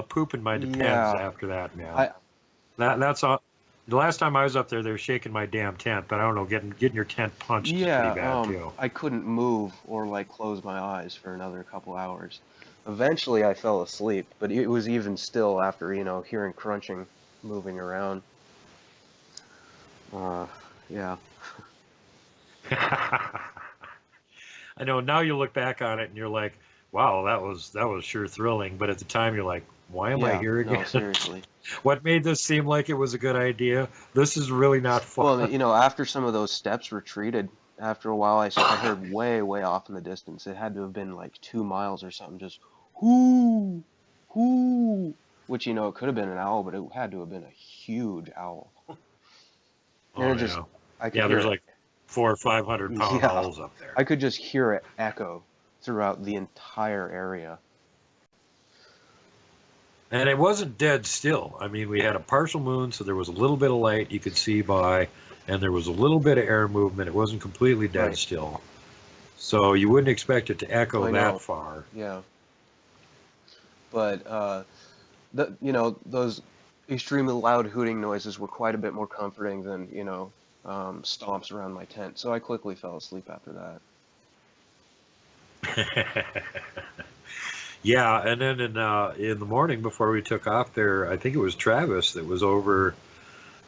[SPEAKER 2] pooping my depends
[SPEAKER 3] yeah.
[SPEAKER 2] after that, man.
[SPEAKER 3] I
[SPEAKER 2] That's all. The last time I was up there, they were shaking my damn tent. But I don't know, getting your tent punched is pretty
[SPEAKER 3] yeah.
[SPEAKER 2] bad too.
[SPEAKER 3] I couldn't move or like close my eyes for another couple hours. Eventually, I fell asleep, but it was even still after hearing crunching, moving around. Uh, yeah.
[SPEAKER 2] I know now you look back on it and you're like, wow, that was sure thrilling. But at the time, you're like, why am I
[SPEAKER 3] Yeah.
[SPEAKER 2] here
[SPEAKER 3] No,
[SPEAKER 2] again?
[SPEAKER 3] seriously.
[SPEAKER 2] What made this seem like it was a good idea? This is really not
[SPEAKER 3] Well,
[SPEAKER 2] fun.
[SPEAKER 3] after some of those steps retreated, after a while, I heard way, way off in the distance. It had to have been like 2 miles or something, just whoo, whoo, which, it could have been an owl, but it had to have been a huge owl. And
[SPEAKER 2] Oh
[SPEAKER 3] it just,
[SPEAKER 2] yeah,
[SPEAKER 3] I could
[SPEAKER 2] yeah.
[SPEAKER 3] hear
[SPEAKER 2] There's
[SPEAKER 3] it.
[SPEAKER 2] like 400 or 500 pound
[SPEAKER 3] Yeah,
[SPEAKER 2] owls up there.
[SPEAKER 3] I could just hear it echo throughout the entire area.
[SPEAKER 2] And it wasn't dead still. I mean, we had a partial moon, so there was a little bit of light you could see by, and there was a little bit of air movement. It wasn't completely dead
[SPEAKER 3] Right.
[SPEAKER 2] still. So you wouldn't expect it to echo
[SPEAKER 3] I
[SPEAKER 2] that
[SPEAKER 3] know.
[SPEAKER 2] far.
[SPEAKER 3] Yeah. But, those extremely loud hooting noises were quite a bit more comforting than, stomps around my tent. So I quickly fell asleep after that.
[SPEAKER 2] Yeah, and then in the morning before we took off there, I think it was Travis that was over.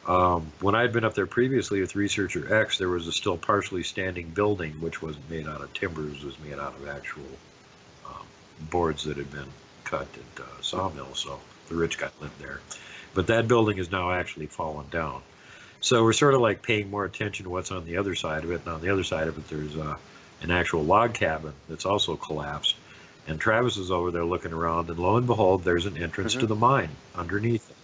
[SPEAKER 2] When I'd been up there previously with Researcher X, there was a still partially standing building, which wasn't made out of timbers, was made out of actual um, boards that had been cut at sawmill. So the rich got lived there. But that building is now actually fallen down. So we're sort of like paying more attention to what's on the other side of it. And on the other side of it, there's an actual log cabin that's also collapsed. And Travis is over there looking around, and lo and behold, there's an entrance
[SPEAKER 3] Hmm.
[SPEAKER 2] to the mine underneath it.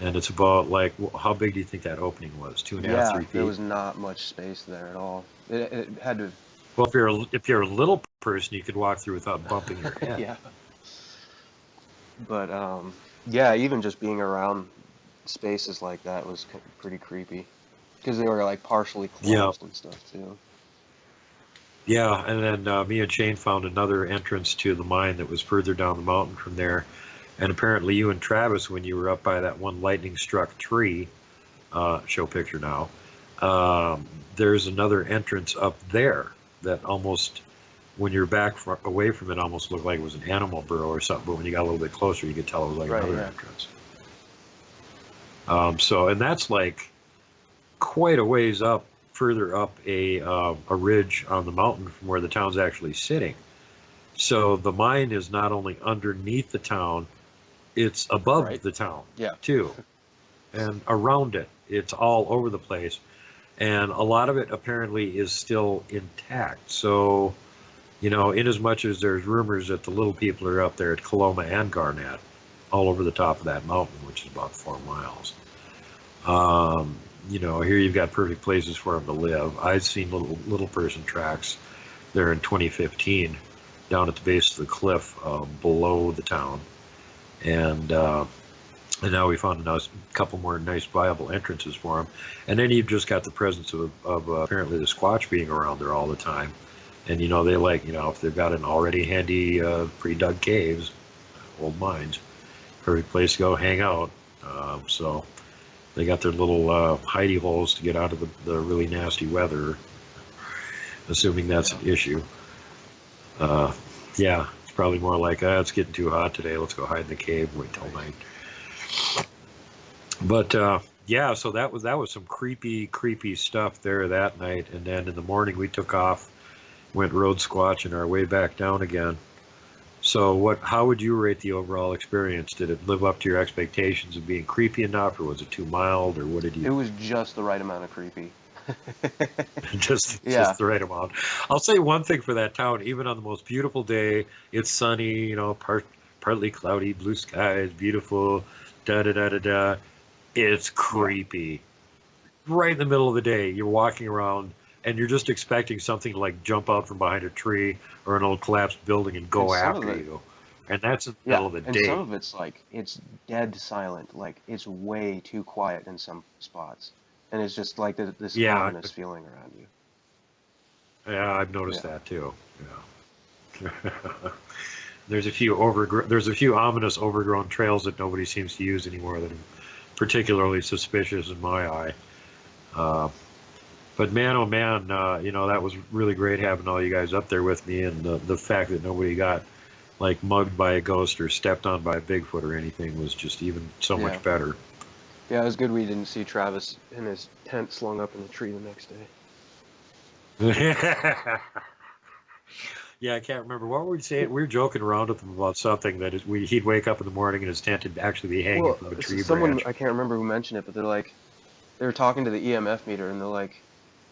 [SPEAKER 2] And it's about like, how big do you think that opening was? Two and a half,
[SPEAKER 3] Yeah,
[SPEAKER 2] three
[SPEAKER 3] there
[SPEAKER 2] feet?
[SPEAKER 3] was not much space there at all. It had to,
[SPEAKER 2] Well, if you're a little person, you could walk through without bumping your head.
[SPEAKER 3] yeah. But, yeah, even just being around spaces like that was pretty creepy. Because they were like partially
[SPEAKER 2] Yeah,
[SPEAKER 3] closed and stuff too.
[SPEAKER 2] yeah. And then me and Shane found another entrance to the mine that was further down the mountain from there. And apparently, you and Travis, when you were up by that one lightning struck tree, show picture now. There's another entrance up there that almost, when you're away from it, almost looked like it was an animal burrow or something. But when you got a little bit closer, you could tell it was like
[SPEAKER 3] Right,
[SPEAKER 2] another
[SPEAKER 3] yeah.
[SPEAKER 2] entrance. And that's like quite a ways up, further up a ridge on the mountain from where the town's actually sitting. So the mine is not only underneath the town, it's above
[SPEAKER 3] Right.
[SPEAKER 2] the town
[SPEAKER 3] Yeah.
[SPEAKER 2] too, and around it, it's all over the place. And a lot of it apparently is still intact. So, in as much as there's rumors that the little people are up there at Coloma and Garnett, all over the top of that mountain, which is about 4 miles. Here you've got perfect places for them to live. I've seen little person tracks there in 2015 down at the base of the cliff below the town, and now we found a couple more nice viable entrances for them. And then you've just got the presence of apparently the Squatch being around there all the time. And they like, if they've got an already handy pre-dug caves, old mines, perfect place to go hang out. So they got their little hidey holes to get out of the really nasty weather, assuming that's an issue. Yeah, it's probably more like, it's getting too hot today. Let's go hide in the cave, wait till night. But yeah, so that was some creepy stuff there that night. And then in the morning we took off, went road squatching our way back down again. So how would you rate the overall experience? Did it live up to your expectations of being creepy enough, or was it too mild, or what did
[SPEAKER 3] It
[SPEAKER 2] you?
[SPEAKER 3] was just the right amount of creepy.
[SPEAKER 2] just
[SPEAKER 3] Yeah.
[SPEAKER 2] the right amount. I'll say one thing for that town: even on the most beautiful day, it's sunny, partly cloudy, blue skies, beautiful, da da da da da. It's
[SPEAKER 3] Yeah.
[SPEAKER 2] creepy. Right in the middle of the day, you're walking around and you're just expecting something to like jump out from behind a tree or an old collapsed building and
[SPEAKER 3] And
[SPEAKER 2] go
[SPEAKER 3] some of
[SPEAKER 2] after
[SPEAKER 3] it,
[SPEAKER 2] you. And that's in the
[SPEAKER 3] yeah,
[SPEAKER 2] middle of the
[SPEAKER 3] and some
[SPEAKER 2] day.
[SPEAKER 3] of it's like it's dead silent. Like it's way too quiet in some spots, and it's just like this
[SPEAKER 2] Yeah,
[SPEAKER 3] ominous feeling around you.
[SPEAKER 2] yeah, I've noticed
[SPEAKER 3] Yeah.
[SPEAKER 2] that too. Yeah. There's a few ominous overgrown trails that nobody seems to use anymore that are particularly suspicious in my eye. Uh, but man, oh man, that was really great having all you guys up there with me, and the fact that nobody got like mugged by a ghost or stepped on by a Bigfoot or anything was just even so
[SPEAKER 3] Yeah.
[SPEAKER 2] much better.
[SPEAKER 3] Yeah, it was good we didn't see Travis in his tent slung up in the tree the next day.
[SPEAKER 2] Yeah, I can't remember what we were saying. We were joking around with him about something that he'd wake up in the morning and his tent would actually be hanging
[SPEAKER 3] Well,
[SPEAKER 2] from a tree
[SPEAKER 3] someone,
[SPEAKER 2] branch.
[SPEAKER 3] I can't remember who mentioned it, but they were talking to the EMF meter, and they're like,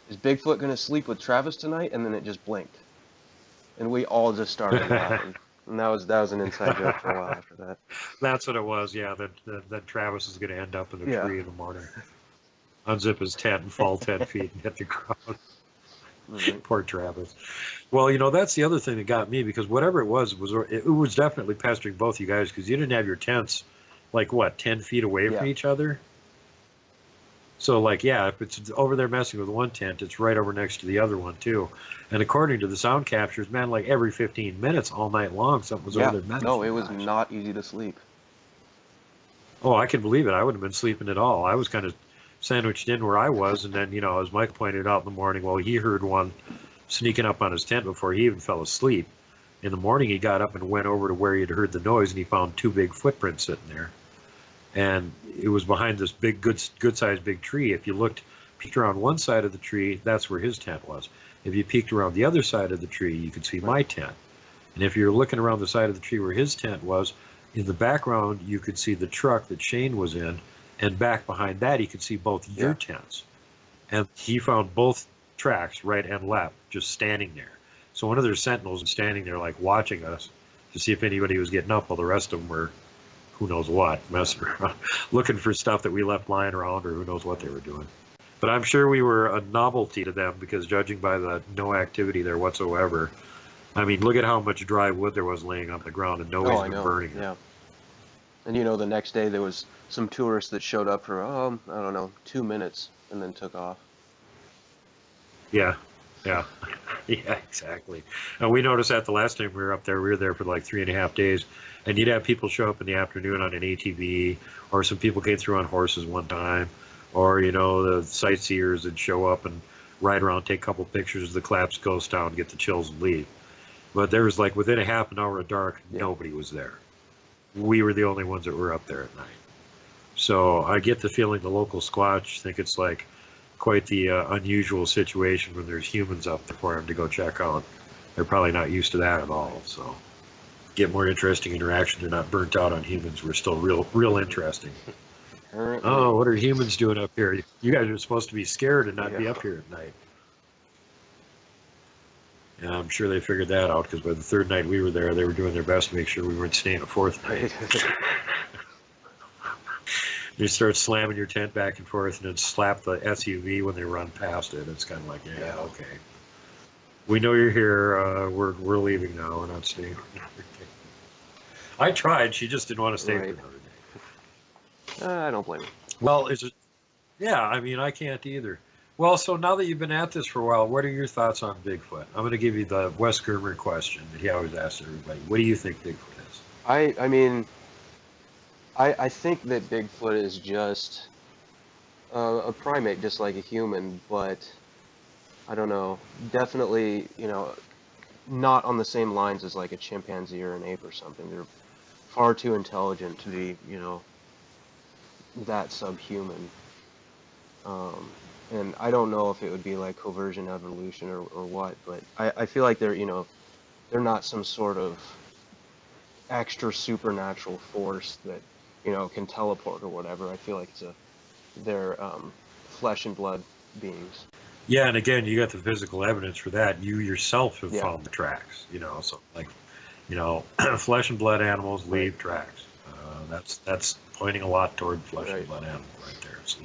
[SPEAKER 3] "Is Bigfoot gonna sleep with Travis tonight?" And then it just blinked, and we all just started laughing, and that was an inside joke for a while after that.
[SPEAKER 2] That's what it was. Yeah, that Travis is going to end up in a
[SPEAKER 3] Yeah.
[SPEAKER 2] tree in the morning, unzip his tent and fall 10 feet and hit the ground.
[SPEAKER 3] Right.
[SPEAKER 2] Poor Travis. Well, that's the other thing that got me, because whatever it was definitely pestering both you guys, because you didn't have your tents like what 10 feet away from
[SPEAKER 3] Yeah.
[SPEAKER 2] each other. So like, yeah, if it's over there messing with one tent, it's right over next to the other one too. And according to the sound captures, man, like every 15 minutes all night long, something was
[SPEAKER 3] Yeah.
[SPEAKER 2] over there messing.
[SPEAKER 3] No,
[SPEAKER 2] with
[SPEAKER 3] it
[SPEAKER 2] you
[SPEAKER 3] was
[SPEAKER 2] guys.
[SPEAKER 3] not easy to sleep.
[SPEAKER 2] Oh, I can believe it. I wouldn't have been sleeping at all. I was kind of sandwiched in where I was, and then, as Mike pointed out in the morning, well, he heard one sneaking up on his tent before he even fell asleep. In the morning, he got up and went over to where he had heard the noise, and he found two big footprints sitting there. And it was behind this big, good-sized big tree. If you peeked around one side of the tree, that's where his tent was. If you peeked around the other side of the tree, you could see my tent. And if you're looking around the side of the tree where his tent was, in the background, you could see the truck that Shane was in, and back behind that, he could see both your tents. And he found both tracks, right and left, just standing there. So one of their sentinels was standing there, like, watching us to see if anybody was getting up, while the rest of them were, who knows what, messing around, looking for stuff that we left lying around, or who knows what they were doing. But I'm sure we were a novelty to them, because judging by the no activity there whatsoever, I mean, look at how much dry wood there was laying on the ground, and nobody's been burning it.
[SPEAKER 3] Yeah. And the next day there was some tourists that showed up for, I don't know, 2 minutes and then took off.
[SPEAKER 2] Yeah, yeah, yeah, exactly. And we noticed that the last time we were up there, we were there for like 3.5 days, and you'd have people show up in the afternoon on an ATV, or some people came through on horses one time, or, the sightseers would show up and ride around, take a couple pictures of the collapsed ghost town, get the chills and leave. But there was like within a half an hour of dark, nobody was there. We were the only ones that were up there at night. So I get the feeling the local Squatch think it's like quite the unusual situation when there's humans up there for them to go check out. They're probably not used to that at all. So get more interesting interaction. They're not burnt out on humans. We're still real interesting. Oh, what are humans doing up here? You guys are supposed to be scared and not be up here at night. Yeah, I'm sure they figured that out, because by the third night we were there, they were doing their best to make sure we weren't staying a fourth night. You start slamming your tent back and forth, and then slap the SUV when they run past it. It's kind of like, yeah, okay. We know you're here. We're leaving now. We're not staying. I tried. She just didn't want to stay for another day.
[SPEAKER 3] I don't blame her.
[SPEAKER 2] Well, is it? Yeah, I mean, I can't either. Well, so now that you've been at this for a while, what are your thoughts on Bigfoot? I'm going to give you the Wes Germer question that he always asks everybody. What do you think Bigfoot is?
[SPEAKER 3] I mean, I think that Bigfoot is just a primate, just like a human, but I don't know. Definitely, not on the same lines as like a chimpanzee or an ape or something. They're far too intelligent to be, that subhuman. And I don't know if it would be like convergent evolution or what, but I feel like they're not some sort of extra supernatural force that, can teleport or whatever. I feel like they're flesh and blood beings.
[SPEAKER 2] Yeah, and again, you got the physical evidence for that. You yourself have found the tracks, so like, flesh and blood animals leave tracks. That's pointing a lot toward flesh and blood animal right there. So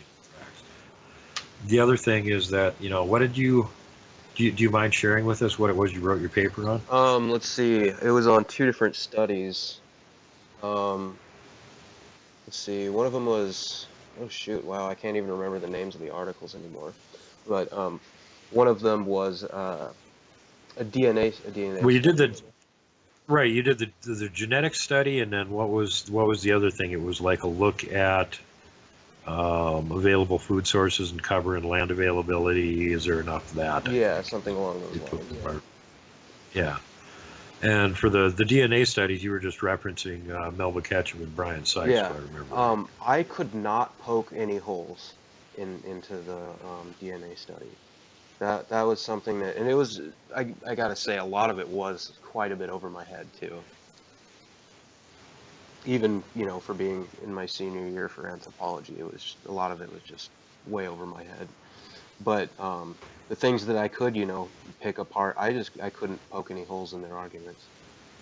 [SPEAKER 2] the other thing is that, what did do you mind sharing with us what it was you wrote your paper on?
[SPEAKER 3] Let's see. It was on 2 different studies. Let's see. One of them was, oh shoot, wow, I can't even remember the names of the articles anymore. But one of them was a DNA.
[SPEAKER 2] Well, you did the Right, you did the genetic study, and then what was the other thing? It was like a look at available food sources and cover and land availability. Is there enough of that?
[SPEAKER 3] Yeah, something along those
[SPEAKER 2] You took
[SPEAKER 3] lines.
[SPEAKER 2] apart. Yeah. And for the DNA studies, you were just referencing Melba Ketchum and Brian Sykes,
[SPEAKER 3] Yeah.
[SPEAKER 2] if I remember right.
[SPEAKER 3] I could not poke any holes into the DNA study. That was something that, and it was, I gotta say, a lot of it was quite a bit over my head too. Even, for being in my senior year for anthropology, a lot of it was just way over my head. But the things that I could, pick apart, I couldn't poke any holes in their arguments.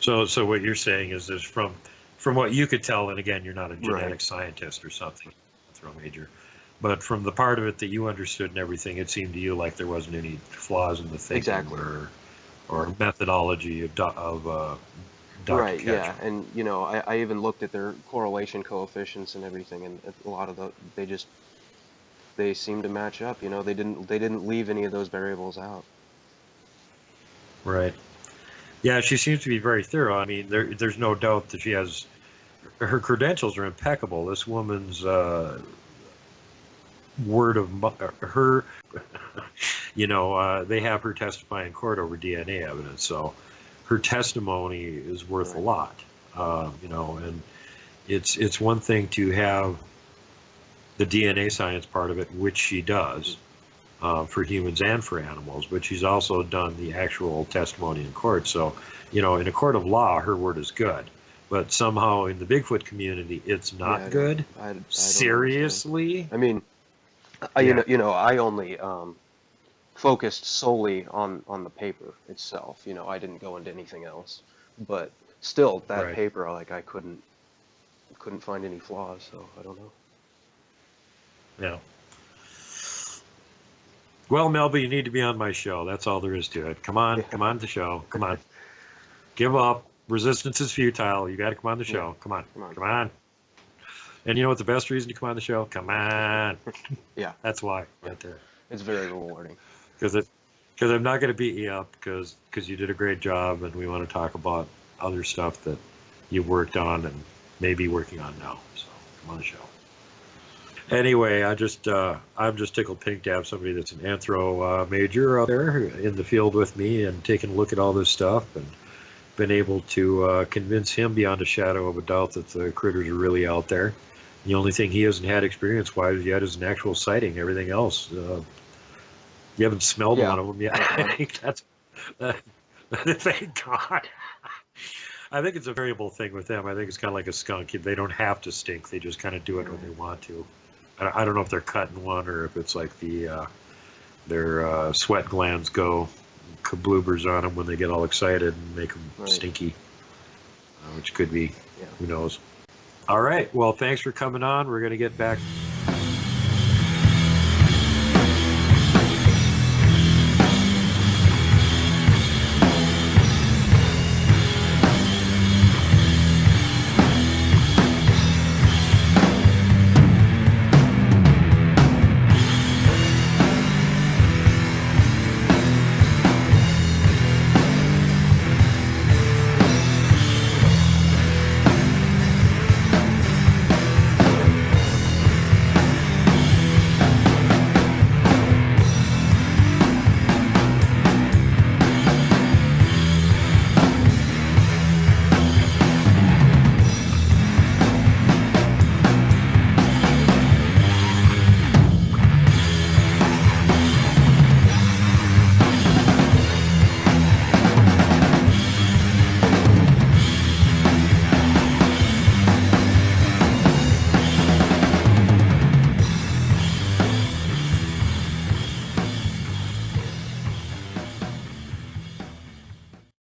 [SPEAKER 2] So what you're saying is there's from what you could tell, and again, you're not a genetic
[SPEAKER 3] Right.
[SPEAKER 2] scientist or something, throw major, but from the part of it that you understood and everything, it seemed to you like there wasn't any flaws in the thinking
[SPEAKER 3] Exactly.
[SPEAKER 2] or methodology of Dr.
[SPEAKER 3] Right,
[SPEAKER 2] Ketchum.
[SPEAKER 3] yeah, and I even looked at their correlation coefficients and everything, and a lot of they seem to match up. They didn't leave any of those variables out.
[SPEAKER 2] Right. Yeah, she seems to be very thorough. I mean, there's no doubt that she has her credentials are impeccable. This woman's word of her, they have her testify in court over DNA evidence, so her testimony is worth a lot. And it's one thing to have the DNA science part of it, which she does for humans and for animals, but she's also done the actual testimony in court. So, in a court of law, her word is good. But somehow in the Bigfoot community, it's not good.
[SPEAKER 3] I don't
[SPEAKER 2] Seriously?
[SPEAKER 3] I mean, I only focused solely on the paper itself. I didn't go into anything else. But still, that paper, like, I couldn't find any flaws. So I don't know.
[SPEAKER 2] Yeah. Well, Melba, you need to be on my show. That's all there is to it. Come on to the show. Come on. Give up. Resistance is futile. You got to come on the show. Come on. And you know what the best reason to come on the show? Come on.
[SPEAKER 3] Yeah.
[SPEAKER 2] That's why. Right there.
[SPEAKER 3] It's very rewarding.
[SPEAKER 2] Because I'm not going to beat you up because you did a great job, and we want to talk about other stuff that you worked on and may be working on now. So come on the show. Anyway, I'm just tickled pink to have somebody that's an anthro major out there in the field with me and taking a look at all this stuff and been able to convince him beyond a shadow of a doubt that the critters are really out there. The only thing he hasn't had experience-wise yet is an actual sighting. Everything else, you haven't smelled one of them yet. I think that's thank God. I think it's a variable thing with them. I think it's kind of like a skunk. They don't have to stink. They just kind of do it when they want to. I don't know if they're cutting one or if it's like their sweat glands go kabloobers on them when they get all excited and make them stinky, which could be, who knows. All right. Well, thanks for coming on. We're going to get back